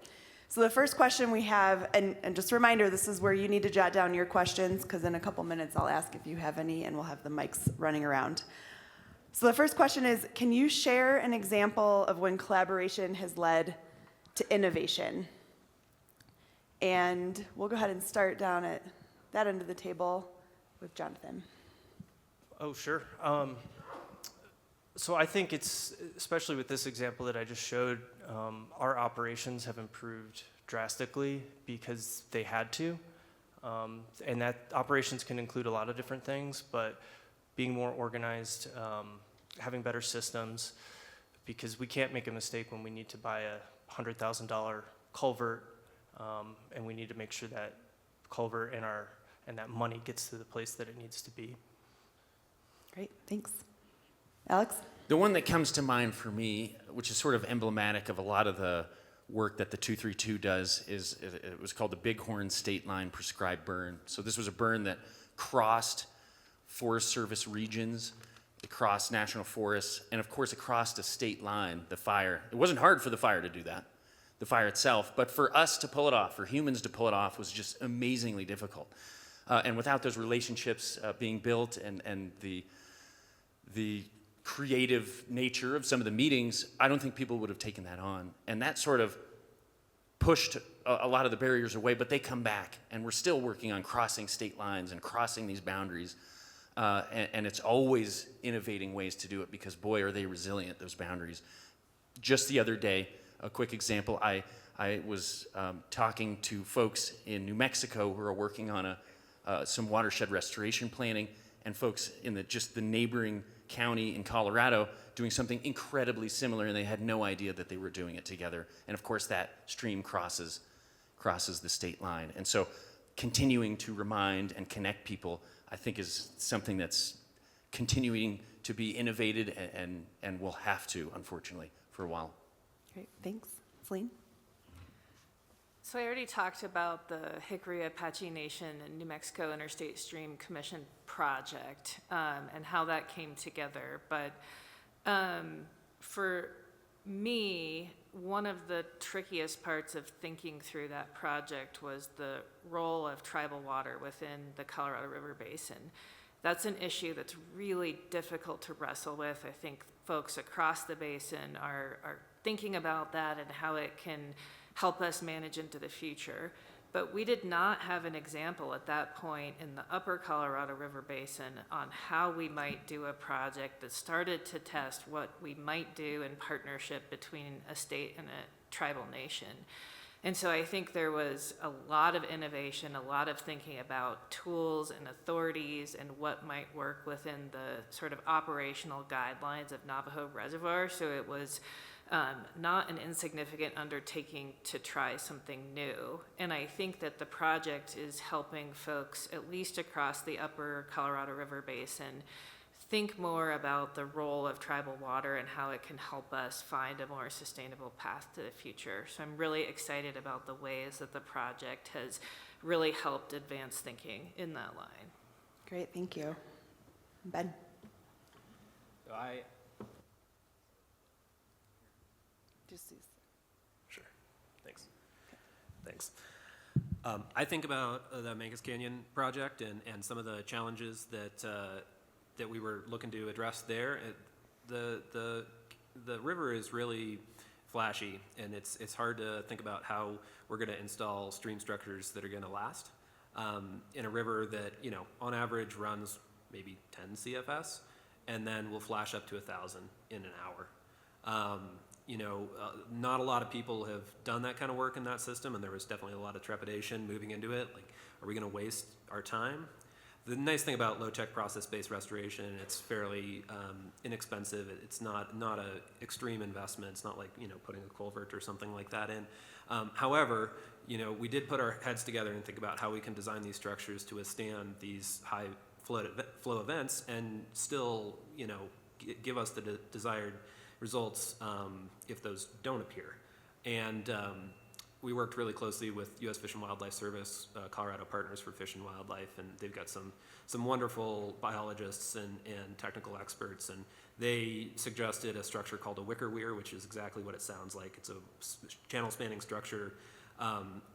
So the first question we have, and just a reminder, this is where you need to jot down your questions, because in a couple minutes I'll ask if you have any, and we'll have the mics running around. So the first question is, can you share an example of when collaboration has led to innovation? And we'll go ahead and start down at that end of the table with Johnathan. Oh, sure. So I think it's, especially with this example that I just showed, our operations have improved drastically because they had to. And that operations can include a lot of different things, but being more organized, having better systems, because we can't make a mistake when we need to buy a $100,000 culvert, and we need to make sure that culvert and that money gets to the place that it needs to be. Great, thanks. Alex? The one that comes to mind for me, which is sort of emblematic of a lot of the work that the 232 does, is it was called the Bighorn State Line Prescribed Burn. So this was a burn that crossed Forest Service regions, across national forests, and of course across the state line, the fire. It wasn't hard for the fire to do that, the fire itself, but for us to pull it off, for humans to pull it off, was just amazingly difficult. And without those relationships being built and the creative nature of some of the meetings, I don't think people would have taken that on. And that sort of pushed a lot of the barriers away, but they come back, and we're still working on crossing state lines and crossing these boundaries. And it's always innovating ways to do it, because boy, are they resilient, those boundaries. Just the other day, a quick example, I was talking to folks in New Mexico who are working on some watershed restoration planning, and folks in the neighboring county in Colorado doing something incredibly similar, and they had no idea that they were doing it together. And of course, that stream crosses the state line. And so continuing to remind and connect people, I think, is something that's continuing to be innovated and will have to, unfortunately, for a while. Great, thanks. Celene? So I already talked about the Hickory Apache Nation and New Mexico Interstate Stream Commission project and how that came together. But for me, one of the trickiest parts of thinking through that project was the role of tribal water within the Colorado River Basin. That's an issue that's really difficult to wrestle with. I think folks across the basin are thinking about that and how it can help us manage into the future. But we did not have an example at that point in the upper Colorado River Basin on how we might do a project that started to test what we might do in partnership between a state and a tribal nation. And so I think there was a lot of innovation, a lot of thinking about tools and authorities and what might work within the sort of operational guidelines of Navajo Reservoir. So it was not an insignificant undertaking to try something new. And I think that the project is helping folks, at least across the upper Colorado River Basin, think more about the role of tribal water and how it can help us find a more sustainable path to the future. So I'm really excited about the ways that the project has really helped advance thinking in that line. Great, thank you. Ben? Sure. Thanks. Thanks. I think about the Mancos Canyon project and some of the challenges that we were looking to address there. The river is really flashy, and it's hard to think about how we're going to install stream structures that are going to last in a river that, you know, on average runs maybe 10 CFS, and then will flash up to 1,000 in an hour. Not a lot of people have done that kind of work in that system, and there was definitely a lot of trepidation moving into it. Like, are we going to waste our time? The nice thing about low-tech process-based restoration, it's fairly inexpensive. It's not a extreme investment. It's not like, you know, putting a culvert or something like that in. However, you know, we did put our heads together and think about how we can design these structures to withstand these high flow events and still, you know, give us the desired results if those don't appear. And we worked really closely with U.S. Fish and Wildlife Service, Colorado Partners for Fish and Wildlife, and they've got some wonderful biologists and technical experts, and they suggested a structure called a wicker weir, which is exactly what it sounds like. It's a channel spanning structure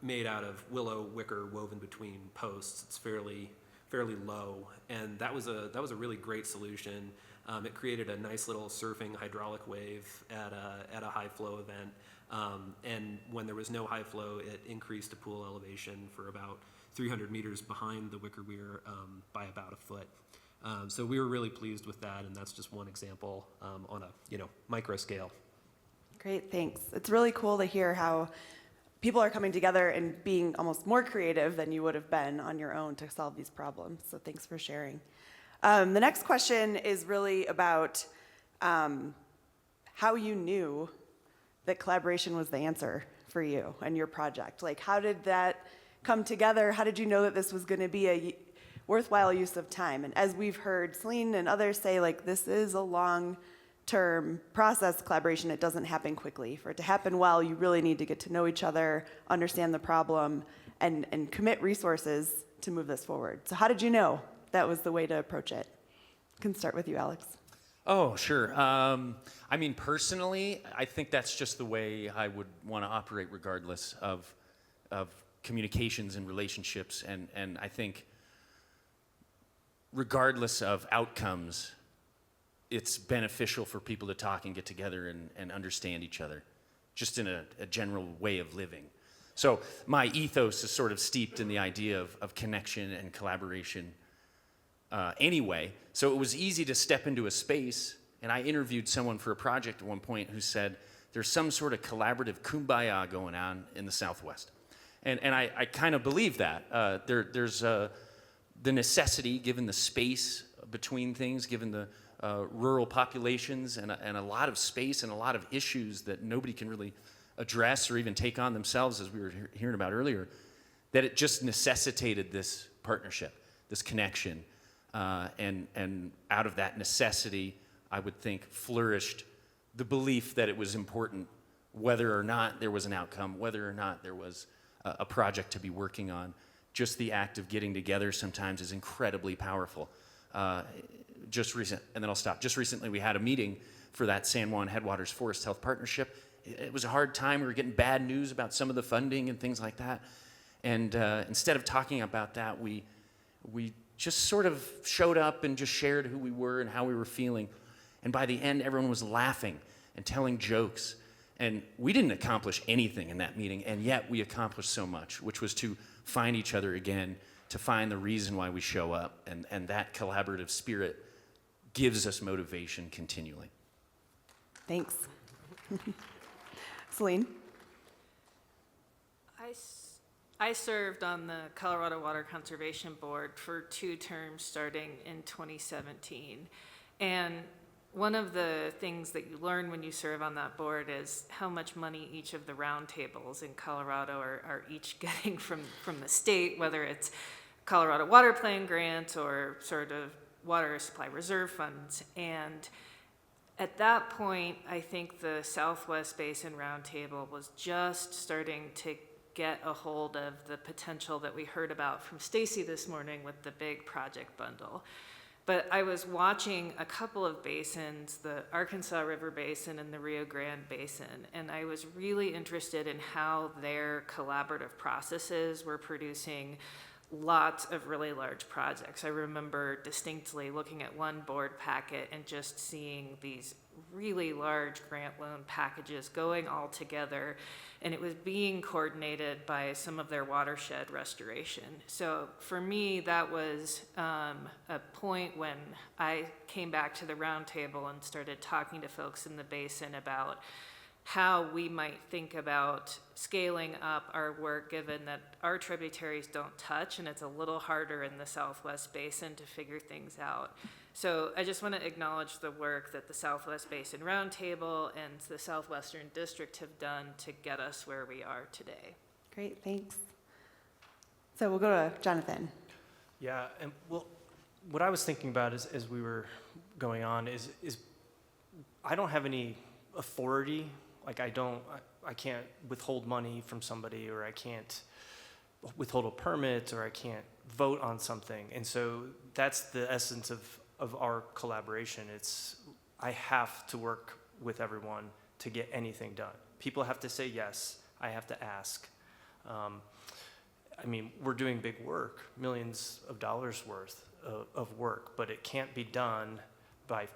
made out of willow wicker woven between posts. It's fairly low, and that was a really great solution. It created a nice little surfing hydraulic wave at a high flow event. And when there was no high flow, it increased the pool elevation for about 300 meters behind the wicker weir by about a foot. So we were really pleased with that, and that's just one example on a micro scale. Great, thanks. It's really cool to hear how people are coming together and being almost more creative than you would have been on your own to solve these problems. So thanks for sharing. The next question is really about how you knew that collaboration was the answer for you and your project. Like, how did that come together? How did you know that this was going to be a worthwhile use of time? And as we've heard Celene and others say, like, this is a long-term process, collaboration. It doesn't happen quickly. For it to happen well, you really need to get to know each other, understand the problem, and commit resources to move this forward. So how did you know that was the way to approach it? I can start with you, Alex. Oh, sure. I mean, personally, I think that's just the way I would want to operate regardless of communications and relationships. And I think regardless of outcomes, it's beneficial for people to talk and get together and understand each other, just in a general way of living. So my ethos is sort of steeped in the idea of connection and collaboration anyway. So it was easy to step into a space, and I interviewed someone for a project at one point who said, there's some sort of collaborative kumbaya going on in the Southwest. And I kind of believe that. There's the necessity, given the space between things, given the rural populations and a lot of space and a lot of issues that nobody can really address or even take on themselves, as we were hearing about earlier, that it just necessitated this partnership, this connection. And out of that necessity, I would think, flourished the belief that it was important whether or not there was an outcome, whether or not there was a project to be working on. Just the act of getting together sometimes is incredibly powerful. And then I'll stop. Just recently we had a meeting for that San Juan Headwaters Forest Health Partnership. It was a hard time. We were getting bad news about some of the funding and things like that. And instead of talking about that, we just sort of showed up and just shared who we were and how we were feeling. And by the end, everyone was laughing and telling jokes. And we didn't accomplish anything in that meeting, and yet we accomplished so much, which was to find each other again, to find the reason why we show up. And that collaborative spirit gives us motivation continually. Thanks. Celene? I served on the Colorado Water Conservation Board for 2 terms starting in 2017. And one of the things that you learn when you serve on that board is how much money each of the roundtables in Colorado are each getting from the state, whether it's Colorado Water Plan grants or sort of water supply reserve funds. And at that point, I think the Southwest Basin Roundtable was just starting to get a hold of the potential that we heard about from Stacy this morning with the big project bundle. But I was watching a couple of basins, the Arkansas River Basin and the Rio Grande Basin, and I was really interested in how their collaborative processes were producing lots of really large projects. I remember distinctly looking at one board packet and just seeing these really large grant loan packages going all together, and it was being coordinated by some of their watershed restoration. So for me, that was a point when I came back to the round table and started talking to folks in the basin about how we might think about scaling up our work, given that our tributaries don't touch and it's a little harder in the Southwest Basin to figure things out. So I just want to acknowledge the work that the Southwest Basin Roundtable and the Southwestern District have done to get us where we are today. Great, thanks. So we'll go to Johnathan. Yeah, and well, what I was thinking about as we were going on is I don't have any authority. Like I can't withhold money from somebody, or I can't withhold a permit, or I can't vote on something. And so that's the essence of our collaboration. I have to work with everyone to get anything done. People have to say yes, I have to ask. I mean, we're doing big work, millions of dollars worth of work, but it can't be done by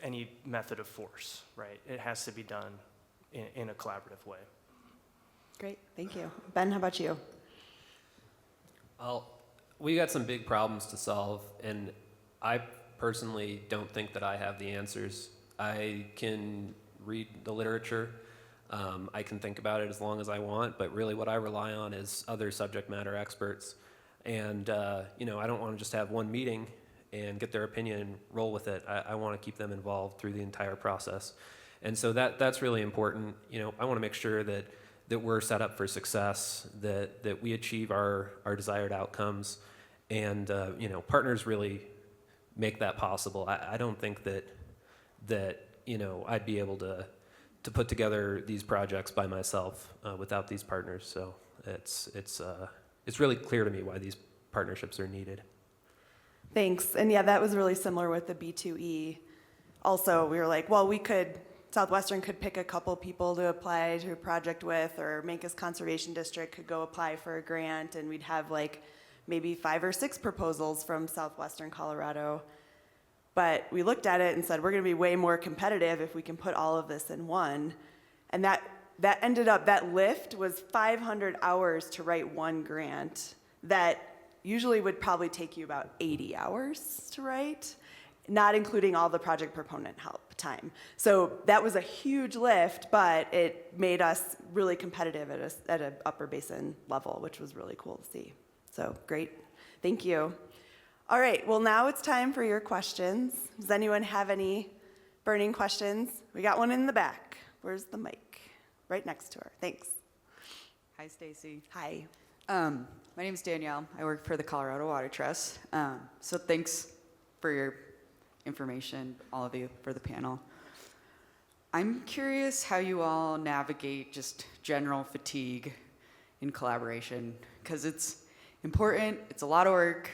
any method of force, right? It has to be done in a collaborative way. Great, thank you. Ben, how about you? Well, we got some big problems to solve, and I personally don't think that I have the answers. I can read the literature, I can think about it as long as I want, but really what I rely on is other subject matter experts. And I don't want to just have one meeting and get their opinion and roll with it. I want to keep them involved through the entire process. And so that's really important. I want to make sure that we're set up for success, that we achieve our desired outcomes, and partners really make that possible. I don't think that I'd be able to put together these projects by myself without these partners. So it's really clear to me why these partnerships are needed. Thanks. And yeah, that was really similar with the B2E. Also, we were like, well, Southwestern could pick a couple people to apply to a project with, or Mancos Conservation District could go apply for a grant, and we'd have like maybe 5 or 6 proposals from Southwestern Colorado. But we looked at it and said, we're going to be way more competitive if we can put all of this in one. And that ended up, that lift was 500 hours to write one grant that usually would probably take you about 80 hours to write, not including all the project proponent help time. So that was a huge lift, but it made us really competitive at an upper basin level, which was really cool to see. So great, thank you. All right, well now it's time for your questions. Does anyone have any burning questions? We got one in the back. Where's the mic? Right next to her, thanks. Hi, Stacy. Hi. My name is Danielle. I work for the Colorado Water Trust. So thanks for your information, all of you, for the panel. I'm curious how you all navigate just general fatigue in collaboration, because it's important, it's a lot of work,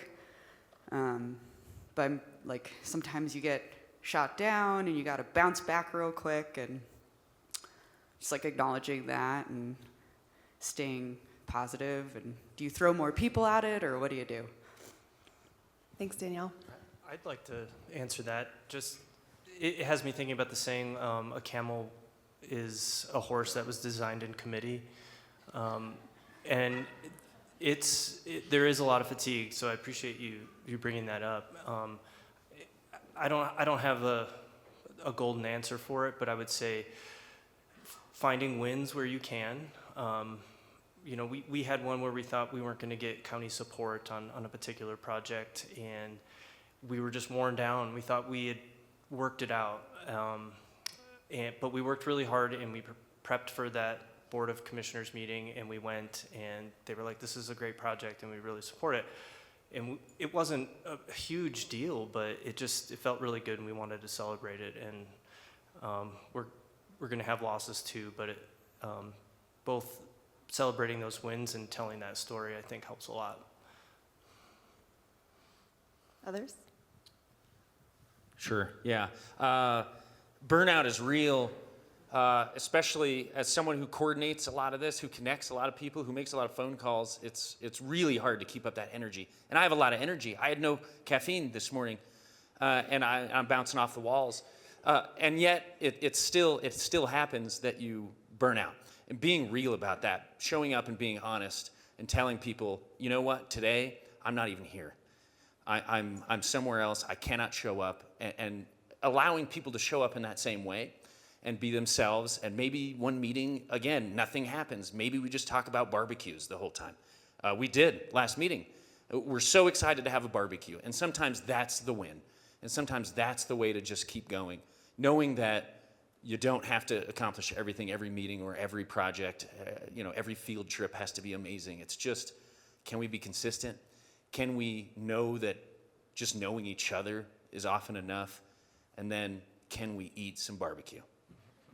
but like sometimes you get shot down and you got to bounce back real quick, and just like acknowledging that and staying positive. And do you throw more people at it, or what do you do? Thanks, Danielle. I'd like to answer that. Just, it has me thinking about the saying, a camel is a horse that was designed in committee. And there is a lot of fatigue, so I appreciate you bringing that up. I don't have a golden answer for it, but I would say finding wins where you can. We had one where we thought we weren't going to get county support on a particular project, and we were just worn down. We thought we had worked it out, but we worked really hard, and we prepped for that Board of Commissioners meeting, and we went, and they were like, this is a great project, and we really support it. And it wasn't a huge deal, but it felt really good, and we wanted to celebrate it. And we're going to have losses too, but both celebrating those wins and telling that story, I think, helps a lot. Others? Sure, yeah. Burnout is real, especially as someone who coordinates a lot of this, who connects a lot of people, who makes a lot of phone calls. It's really hard to keep up that energy. And I have a lot of energy. I had no caffeine this morning, and I'm bouncing off the walls. And yet, it still happens that you burn out. And being real about that, showing up and being honest, and telling people, you know what, today, I'm not even here. I'm somewhere else. I cannot show up, and allowing people to show up in that same way and be themselves. And maybe one meeting, again, nothing happens. Maybe we just talk about barbecues the whole time. We did last meeting. We're so excited to have a barbecue. And sometimes that's the win. And sometimes that's the way to just keep going, knowing that you don't have to accomplish everything, every meeting or every project. Every field trip has to be amazing. It's just, can we be consistent? Can we know that just knowing each other is often enough? And then, can we eat some barbecue?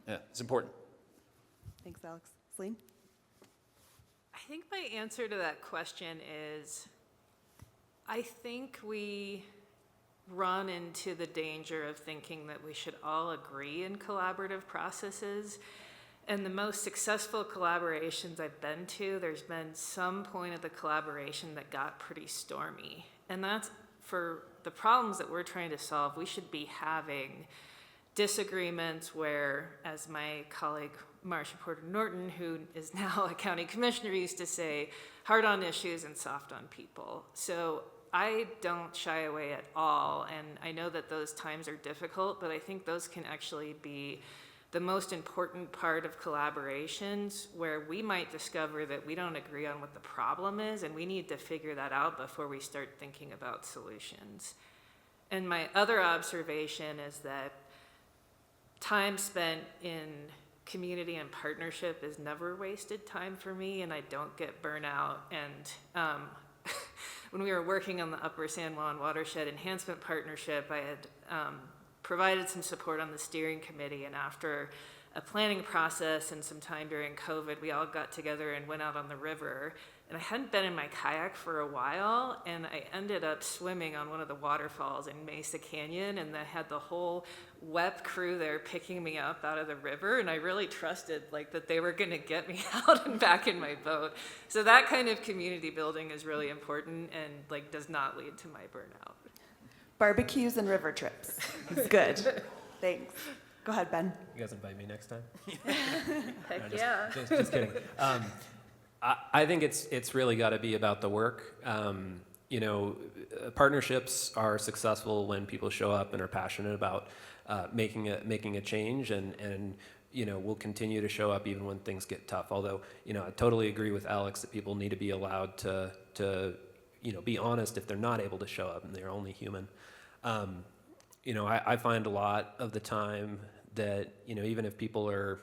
Yeah, it's important. Thanks, Alex. Celene? I think my answer to that question is, I think we run into the danger of thinking that we should all agree in collaborative processes. And the most successful collaborations I've been to, there's been some point of the collaboration that got pretty stormy. And that's for the problems that we're trying to solve. We should be having disagreements where, as my colleague Marcia Porter Norton, who is now a county commissioner, used to say, hard on issues and soft on people. So I don't shy away at all. And I know that those times are difficult, but I think those can actually be the most important part of collaborations, where we might discover that we don't agree on what the problem is, and we need to figure that out before we start thinking about solutions. And my other observation is that time spent in community and partnership is never wasted time for me, and I don't get burnout. And when we were working on the Upper San Juan Watershed Enhancement Partnership, I had provided some support on the steering committee, and after a planning process and some time during COVID, we all got together and went out on the river. And I hadn't been in my kayak for a while, and I ended up swimming on one of the waterfalls in Mesa Canyon, and I had the whole WEP crew there picking me up out of the river, and I really trusted that they were gonna get me out and back in my boat. So that kind of community building is really important and does not lead to my burnout. Barbecues and river trips. Good. Thanks. Go ahead, Ben. You guys invite me next time? Heck yeah. Just kidding. I think it's really got to be about the work. Partnerships are successful when people show up and are passionate about making a change, and we'll continue to show up even when things get tough. Although, I totally agree with Alex that people need to be allowed to be honest if they're not able to show up and they're only human. I find a lot of the time that, even if people are,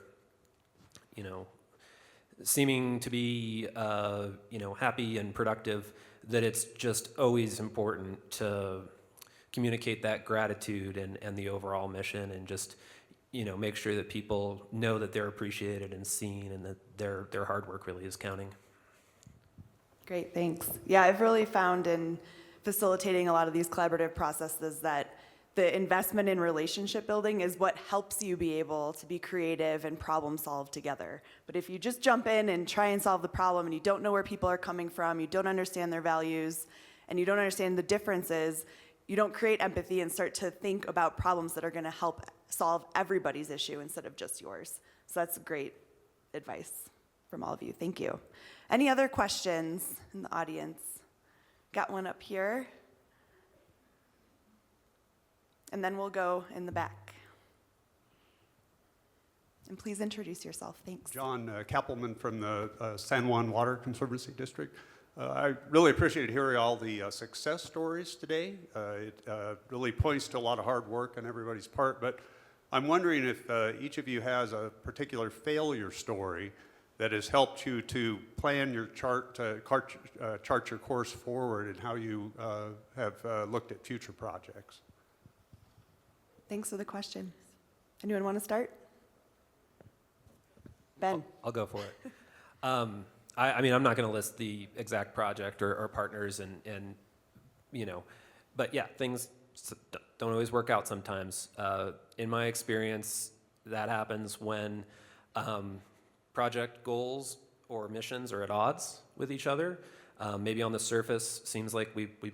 seeming to be, happy and productive, that it's just always important to communicate that gratitude and the overall mission, and just, make sure that people know that they're appreciated and seen, and that their hard work really is counting. Great, thanks. Yeah, I've really found in facilitating a lot of these collaborative processes that the investment in relationship building is what helps you be able to be creative and problem solve together. But if you just jump in and try and solve the problem, and you don't know where people are coming from, you don't understand their values, and you don't understand the differences, you don't create empathy and start to think about problems that are going to help solve everybody's issue instead of just yours. So that's great advice from all of you. Thank you. Any other questions in the audience? Got one up here. And then we'll go in the back. And please introduce yourself. Thanks. John Kappelman from the San Juan Water Conservancy District. I really appreciated hearing all the success stories today. It really points to a lot of hard work on everybody's part, but I'm wondering if each of you has a particular failure story that has helped you to plan your chart your course forward, and how you have looked at future projects. Thanks for the question. Anyone want to start? Ben. I'll go for it. I mean, I'm not going to list the exact project or partners, and but yeah, things don't always work out sometimes. In my experience, that happens when project goals or missions are at odds with each other. Maybe on the surface, seems like we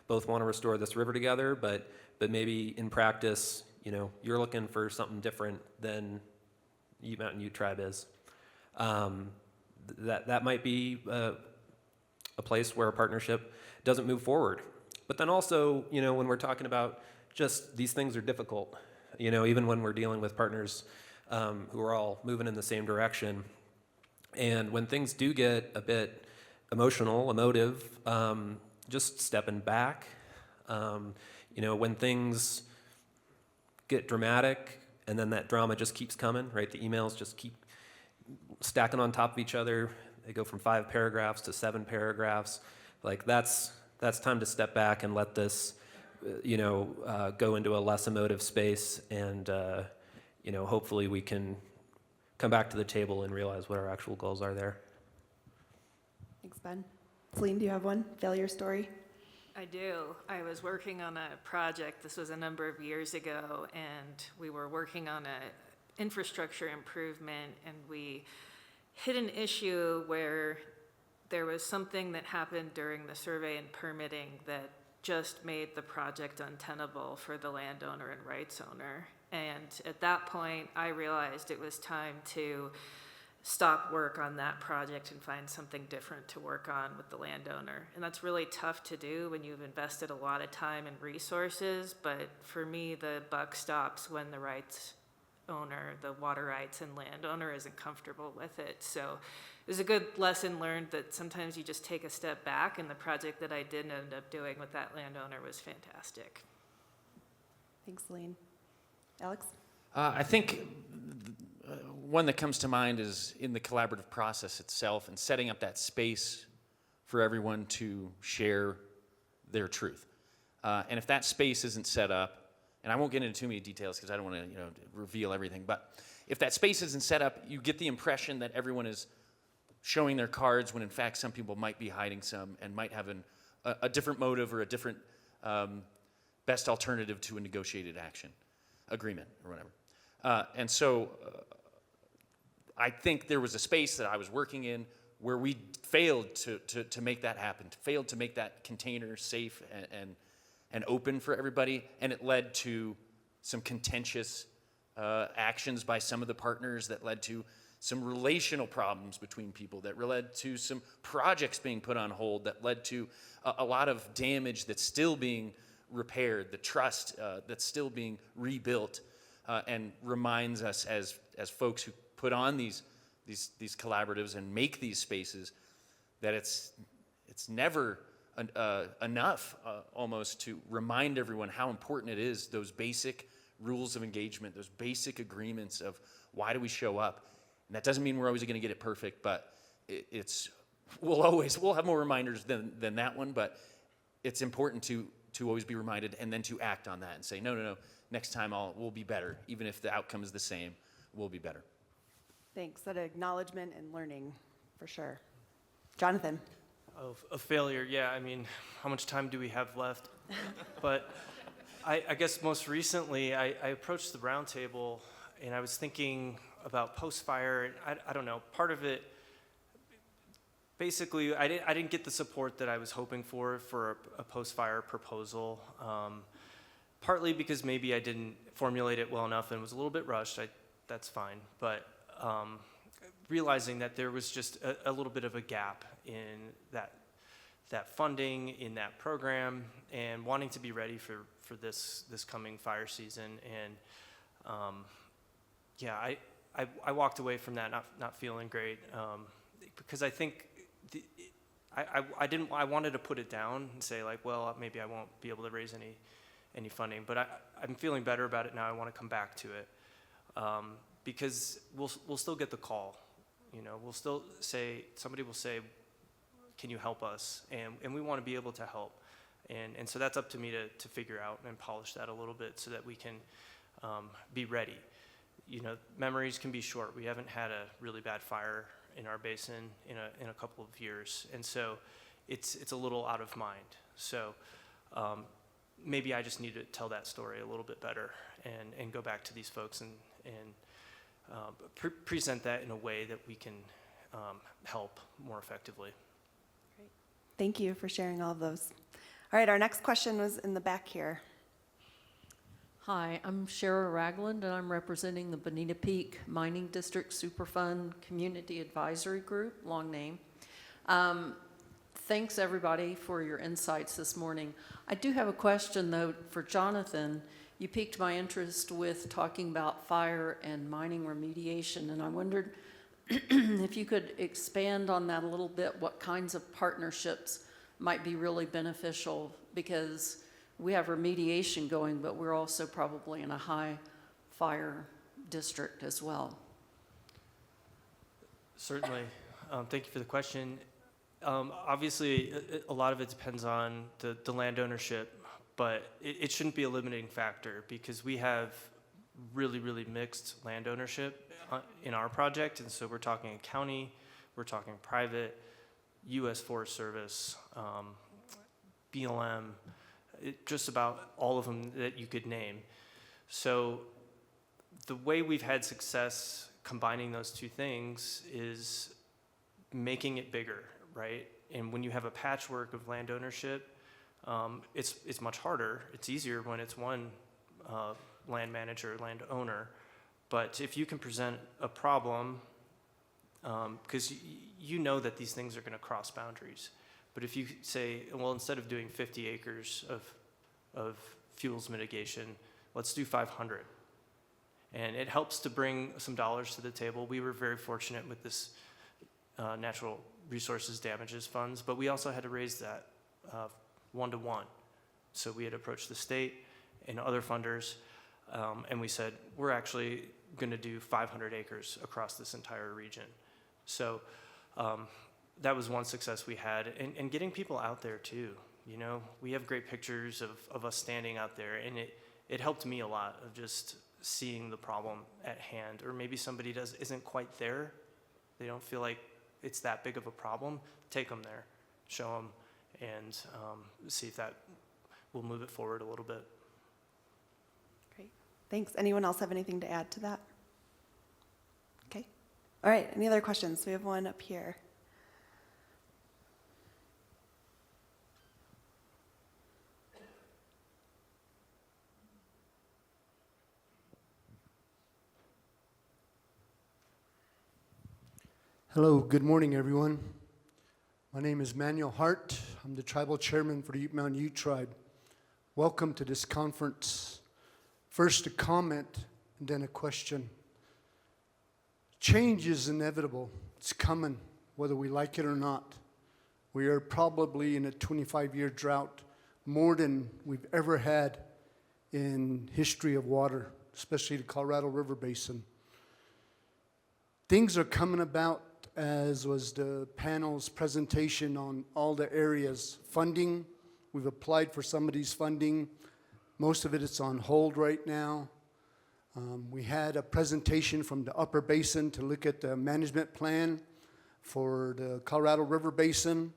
both want to restore this river together, but maybe in practice, you know, you're looking for something different than Ute Mountain Ute Tribe is. That might be a place where a partnership doesn't move forward. But then also, you know, when we're talking about just these things are difficult, you know, even when we're dealing with partners who are all moving in the same direction. And when things do get a bit emotional, emotive, just stepping back, you know, when things get dramatic and then that drama just keeps coming, right? The emails just keep stacking on top of each other. They go from 5 paragraphs to 7 paragraphs. Like that's time to step back and let this, you know, go into a less emotive space, and you know, hopefully we can come back to the table and realize what our actual goals are there. Thanks, Ben. Celene, do you have one failure story? I do. I was working on a project, this was a number of years ago, and we were working on a infrastructure improvement, and we hit an issue where there was something that happened during the survey and permitting that just made the project untenable for the landowner and rights owner. And at that point, I realized it was time to stop work on that project and find something different to work on with the landowner. And that's really tough to do when you've invested a lot of time and resources, but for me, the buck stops when the rights owner, the water rights and landowner isn't comfortable with it. So it was a good lesson learned that sometimes you just take a step back, and the project that I did end up doing with that landowner was fantastic. Thanks, Celene. Alex? I think one that comes to mind is in the collaborative process itself and setting up that space for everyone to share their truth. And if that space isn't set up, and I won't get into too many details because I don't want to, you know, reveal everything, but if that space isn't set up, you get the impression that everyone is showing their cards when in fact some people might be hiding some and might have a different motive or a different best alternative to a negotiated action agreement or whatever. And so I think there was a space that I was working in where we failed to make that happen, failed to make that container safe and open for everybody, and it led to some contentious actions by some of the partners that led to some relational problems between people, that led to some projects being put on hold, that led to a lot of damage that's still being repaired, the trust that's still being rebuilt, and reminds us as folks who put on these collaboratives and make these spaces that it's never enough almost to remind everyone how important it is, those basic rules of engagement, those basic agreements of why do we show up. And that doesn't mean we're always going to get it perfect, but we'll have more reminders than that one, but it's important to always be reminded and then to act on that and say, no, next time we'll be better. Even if the outcome is the same, we'll be better. Thanks. That acknowledgement and learning, for sure. Johnathan? Of failure, yeah. I mean, how much time do we have left? But I guess most recently, I approached the roundtable, and I was thinking about post-fire. I don't know. Part of it, basically, I didn't get the support that I was hoping for a post-fire proposal. Partly because maybe I didn't formulate it well enough and was a little bit rushed. That's fine. But realizing that there was just a little bit of a gap in that funding, in that program, and wanting to be ready for this coming fire season. And yeah, I walked away from that not feeling great, because I think I wanted to put it down and say, like, well, maybe I won't be able to raise any funding, but I'm feeling better about it now. I want to come back to it, because we'll still get the call. You know, we'll still say, somebody will say, can you help us? And we want to be able to help. And so that's up to me to figure out and polish that a little bit so that we can be ready. You know, memories can be short. We haven't had a really bad fire in our basin in a couple of years. And so it's a little out of mind. So maybe I just need to tell that story a little bit better and go back to these folks and present that in a way that we can help more effectively. Thank you for sharing all of those. All right, our next question was in the back here. Hi, I'm Shara Ragland, and I'm representing the Bonita Peak Mining District Superfund Community Advisory Group, long name. Thanks, everybody, for your insights this morning. I do have a question, though, for Johnathan. You piqued my interest with talking about fire and mining remediation, and I wondered if you could expand on that a little bit, what kinds of partnerships might be really beneficial, because we have remediation going, but we're also probably in a high fire district as well. Certainly. Thank you for the question. Obviously, a lot of it depends on the land ownership, but it shouldn't be a limiting factor because we have really, really mixed land ownership in our project. And so we're talking county, we're talking private, U.S. Forest Service, BLM, just about all of them that you could name. So the way we've had success combining those two things is making it bigger, right? And when you have a patchwork of land ownership, it's much harder. It's easier when it's one land manager, land owner. But if you can present a problem, because you know that these things are going to cross boundaries. But if you say, well, instead of doing 50 acres of fuels mitigation, let's do 500. And it helps to bring some dollars to the table. We were very fortunate with this natural resources damages funds, but we also had to raise that 1-to-1. So we had approached the state and other funders, and we said, we're actually going to do 500 acres across this entire region. So that was one success we had, and getting people out there too. You know, we have great pictures of us standing out there, and it helped me a lot of just seeing the problem at hand, or maybe somebody isn't quite there. They don't feel like it's that big of a problem. Take them there, show them, and see if that will move it forward a little bit. Great, thanks. Anyone else have anything to add to that? Okay. All right, any other questions? We have one up here. Hello, good morning, everyone. My name is Manuel Hart. I'm the tribal chairman for the Ute Mountain Ute Tribe. Welcome to this conference. First, a comment and then a question. Change is inevitable. It's coming, whether we like it or not. We are probably in a 25-year drought, more than we've ever had in history of water, especially the Colorado River Basin. Things are coming about, as was the panel's presentation on all the areas. Funding, we've applied for some of these funding. Most of it is on hold right now. We had a presentation from the upper basin to look at the management plan for the Colorado River Basin.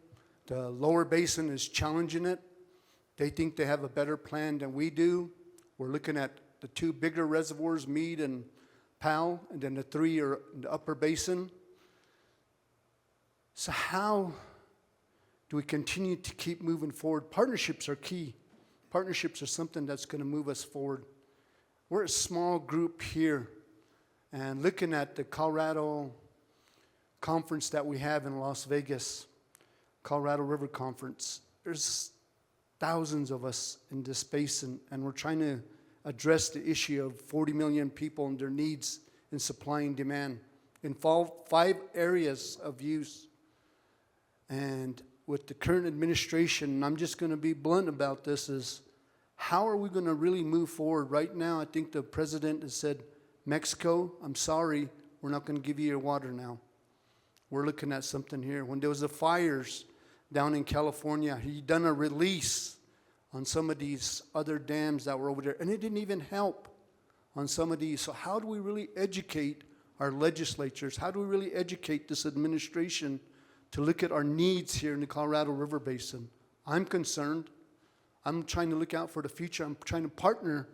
The lower basin is challenging it. They think they have a better plan than we do. We're looking at the two bigger reservoirs, Meade and Powell, and then the three are in the upper basin. So how do we continue to keep moving forward? Partnerships are key. Partnerships are something that's going to move us forward. We're a small group here, and looking at the Colorado conference that we have in Las Vegas, Colorado River Conference, there's thousands of us in this basin, and we're trying to address the issue of 40 million people and their needs in supply and demand in 5 areas of use. And with the current administration, and I'm just going to be blunt about this, is how are we going to really move forward? Right now, I think the president has said, Mexico, I'm sorry, we're not going to give you your water now. We're looking at something here. When there was the fires down in California, he done a release on some of these other dams that were over there, and it didn't even help on some of these. So how do we really educate our legislatures? How do we really educate this administration to look at our needs here in the Colorado River Basin? I'm concerned. I'm trying to look out for the future. I'm trying to partner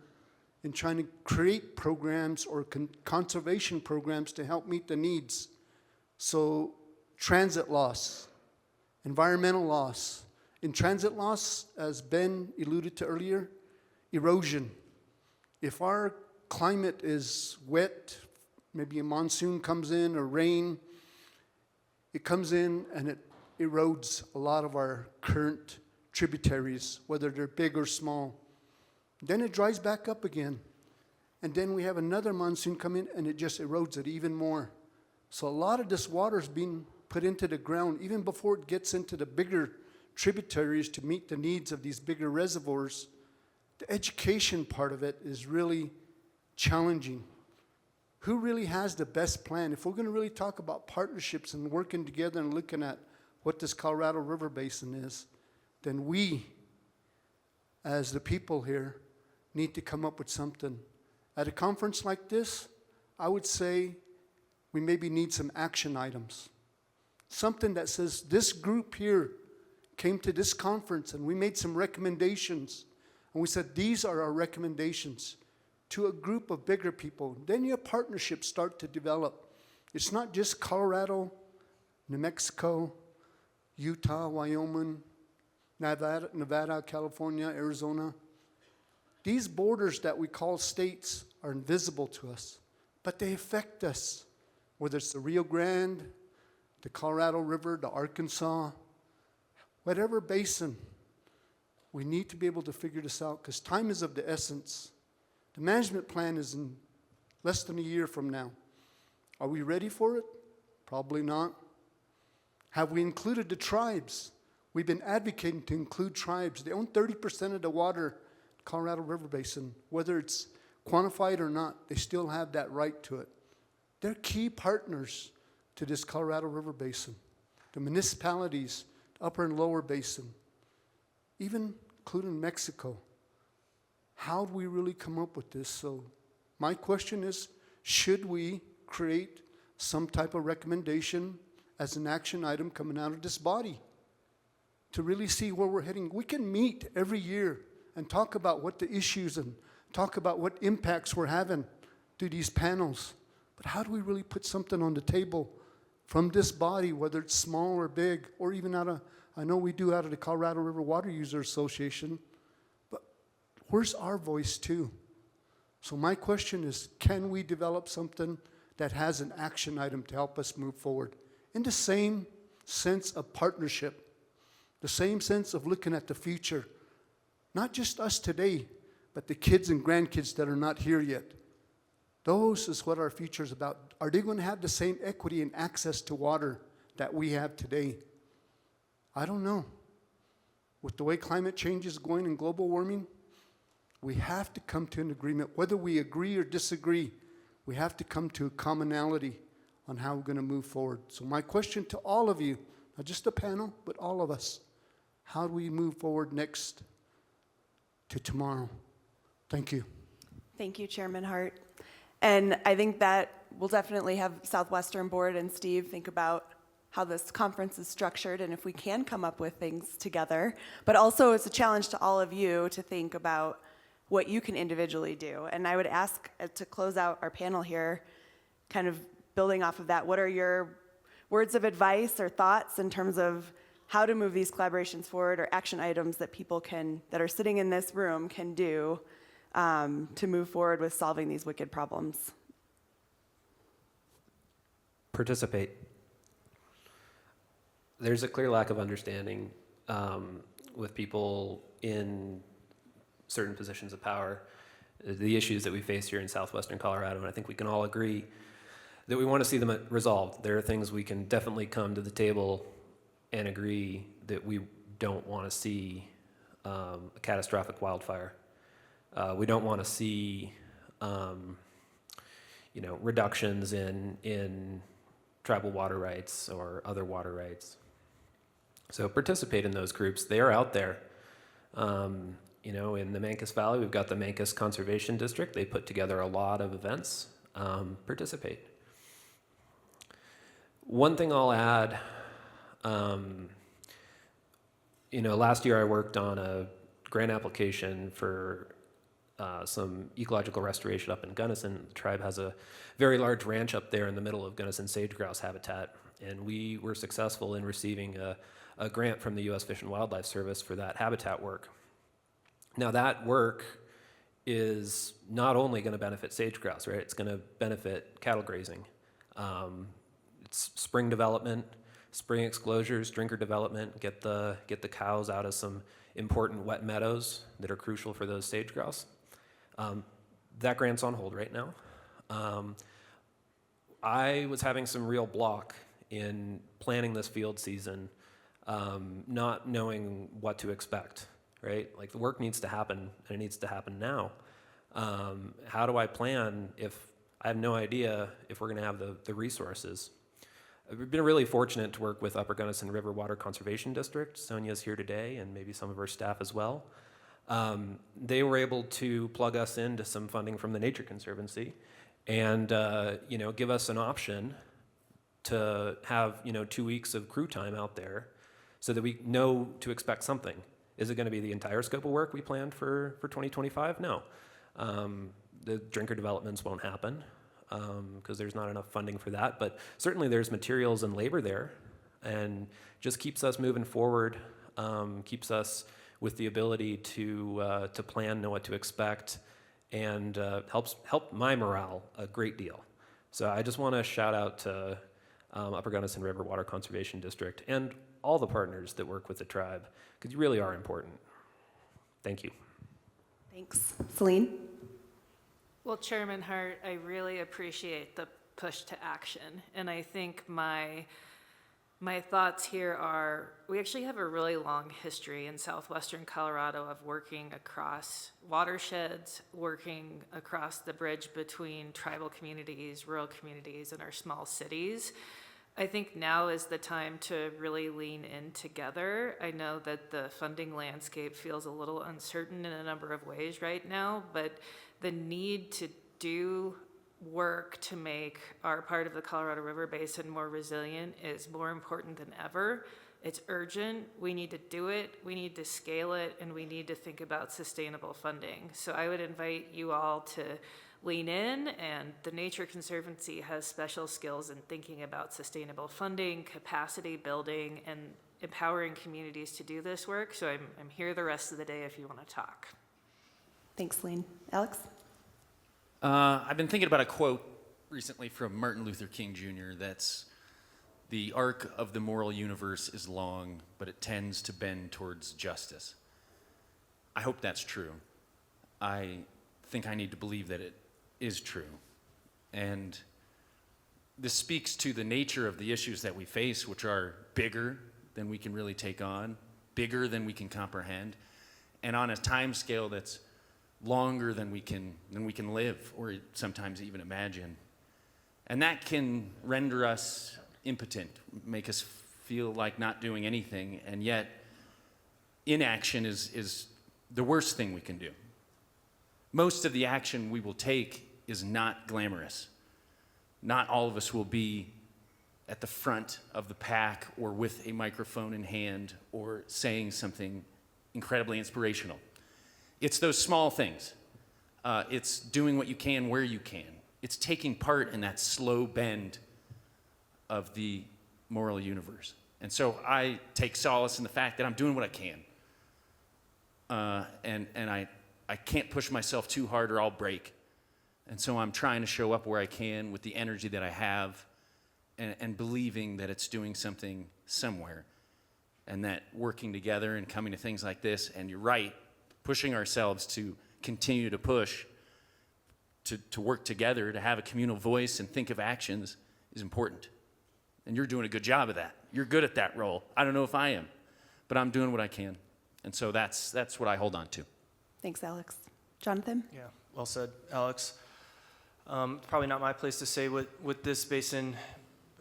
in trying to create programs or conservation programs to help meet the needs. So transit loss, environmental loss. In transit loss, as Ben alluded to earlier, erosion. If our climate is wet, maybe a monsoon comes in or rain, it comes in and it erodes a lot of our current tributaries, whether they're big or small. Then it dries back up again. And then we have another monsoon come in and it just erodes it even more. So a lot of this water is being put into the ground even before it gets into the bigger tributaries to meet the needs of these bigger reservoirs. The education part of it is really challenging. Who really has the best plan? If we're going to really talk about partnerships and working together and looking at what this Colorado River Basin is, then we, as the people here, need to come up with something. At a conference like this, I would say we maybe need some action items. Something that says this group here came to this conference and we made some recommendations. And we said, these are our recommendations to a group of bigger people. Then your partnerships start to develop. It's not just Colorado, New Mexico, Utah, Wyoming, Nevada, California, Arizona. These borders that we call states are invisible to us, but they affect us, whether it's the Rio Grande, the Colorado River, the Arkansas, whatever basin. We need to be able to figure this out because time is of the essence. The management plan is in less than a year from now. Are we ready for it? Probably not. Have we included the tribes? We've been advocating to include tribes. They own 30% of the water, Colorado River Basin. Whether it's quantified or not, they still have that right to it. They're key partners to this Colorado River Basin. The municipalities, upper and lower basin, even including Mexico. How do we really come up with this? So my question is, should we create some type of recommendation as an action item coming out of this body to really see where we're heading? We can meet every year and talk about what the issues and talk about what impacts we're having through these panels. But how do we really put something on the table from this body, whether it's small or big, or even out of, I know we do out of the Colorado River Water User Association, but where's our voice too? So my question is, can we develop something that has an action item to help us move forward? In the same sense of partnership, the same sense of looking at the future. Not just us today, but the kids and grandkids that are not here yet. Those is what our future is about. Are they going to have the same equity and access to water that we have today? I don't know. With the way climate change is going and global warming, we have to come to an agreement. Whether we agree or disagree, we have to come to a commonality on how we're going to move forward. So my question to all of you, not just the panel, but all of us, how do we move forward next to tomorrow? Thank you. Thank you, Chairman Hart. And I think that we'll definitely have Southwestern Board and Steve think about how this conference is structured and if we can come up with things together. But also it's a challenge to all of you to think about what you can individually do. And I would ask to close out our panel here, kind of building off of that, what are your words of advice or thoughts in terms of how to move these collaborations forward or action items that people can, that are sitting in this room can do to move forward with solving these wicked problems? Participate. There's a clear lack of understanding with people in certain positions of power, the issues that we face here in southwestern Colorado, and I think we can all agree that we want to see them resolved. There are things we can definitely come to the table and agree that we don't want to see a catastrophic wildfire. We don't want to see, reductions in tribal water rights or other water rights. So participate in those groups. They are out there. In the Mancos Valley, we've got the Mancos Conservation District. They put together a lot of events. Participate. One thing I'll add, last year I worked on a grant application for some ecological restoration up in Gunnison. The tribe has a very large ranch up there in the middle of Gunnison sage-grouse habitat, and we were successful in receiving a grant from the U.S. Fish and Wildlife Service for that habitat work. Now that work is not only going to benefit sage-grouse, right? It's going to benefit cattle grazing. It's spring development, spring exclosures, drinker development, get the cows out of some important wet meadows that are crucial for those sage-grouse. That grant's on hold right now. I was having some real block in planning this field season, not knowing what to expect, right? Like the work needs to happen, and it needs to happen now. How do I plan if I have no idea if we're going to have the resources? We've been really fortunate to work with Upper Gunnison River Water Conservation District. Sonia's here today, and maybe some of her staff as well. They were able to plug us into some funding from the Nature Conservancy, and give us an option to have 2 weeks of crew time out there, so that we know to expect something. Is it going to be the entire scope of work we planned for 2025? No. The drinker developments won't happen because there's not enough funding for that, but certainly there's materials and labor there, and just keeps us moving forward, keeps us with the ability to plan, know what to expect, and help my morale a great deal. So I just want to shout out to Upper Gunnison River Water Conservation District and all the partners that work with the tribe, because you really are important. Thank you. Thanks. Celene? Well, Chairman Hart, I really appreciate the push to action. And I think my thoughts here are, we actually have a really long history in southwestern Colorado of working across watersheds, working across the bridge between tribal communities, rural communities, and our small cities. I think now is the time to really lean in together. I know that the funding landscape feels a little uncertain in a number of ways right now, but the need to do work to make our part of the Colorado River Basin more resilient is more important than ever. It's urgent. We need to do it. We need to scale it, and we need to think about sustainable funding. So I would invite you all to lean in, and the Nature Conservancy has special skills in thinking about sustainable funding, capacity building, and empowering communities to do this work. So I'm here the rest of the day if you want to talk. Thanks, Celene. Alex? I've been thinking about a quote recently from Martin Luther King Jr. that's, "The arc of the moral universe is long, but it tends to bend towards justice." I hope that's true. I think I need to believe that it is true. And this speaks to the nature of the issues that we face, which are bigger than we can really take on, bigger than we can comprehend, and on a time scale that's longer than we can live or sometimes even imagine. And that can render us impotent, make us feel like not doing anything, and yet inaction is the worst thing we can do. Most of the action we will take is not glamorous. Not all of us will be at the front of the pack or with a microphone in hand or saying something incredibly inspirational. It's those small things. It's doing what you can where you can. It's taking part in that slow bend of the moral universe. And so I take solace in the fact that I'm doing what I can. And I can't push myself too hard or I'll break. And so I'm trying to show up where I can with the energy that I have and believing that it's doing something somewhere. And that working together and coming to things like this, and you're right, pushing ourselves to continue to push, to work together, to have a communal voice and think of actions is important. And you're doing a good job of that. You're good at that role. I don't know if I am, but I'm doing what I can. And so that's what I hold on to. Thanks, Alex. Johnathan? Yeah, well said, Alex. Probably not my place to say what this basin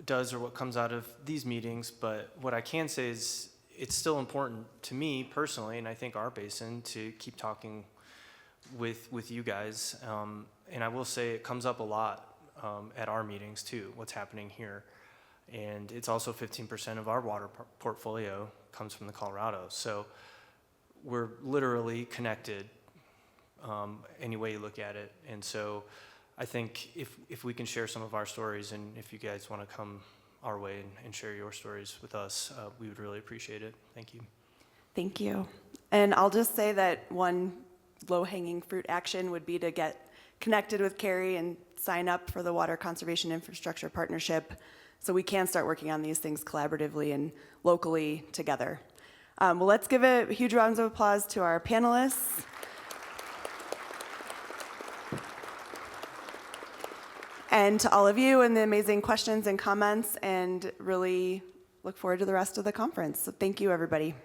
does or what comes out of these meetings, but what I can say is it's still important to me personally, and I think our basin, to keep talking with you guys. And I will say it comes up a lot at our meetings too, what's happening here. And it's also 15% of our water portfolio comes from the Colorado. So we're literally connected any way you look at it. And so I think if we can share some of our stories, and if you guys want to come our way and share your stories with us, we would really appreciate it. Thank you. Thank you. And I'll just say that one low-hanging fruit action would be to get connected with Carrie and sign up for the Water Conservation Infrastructure Partnership so we can start working on these things collaboratively and locally together. Well, let's give a huge round of applause to our panelists. And to all of you and the amazing questions and comments, and really look forward to the rest of the conference. So thank you, everybody.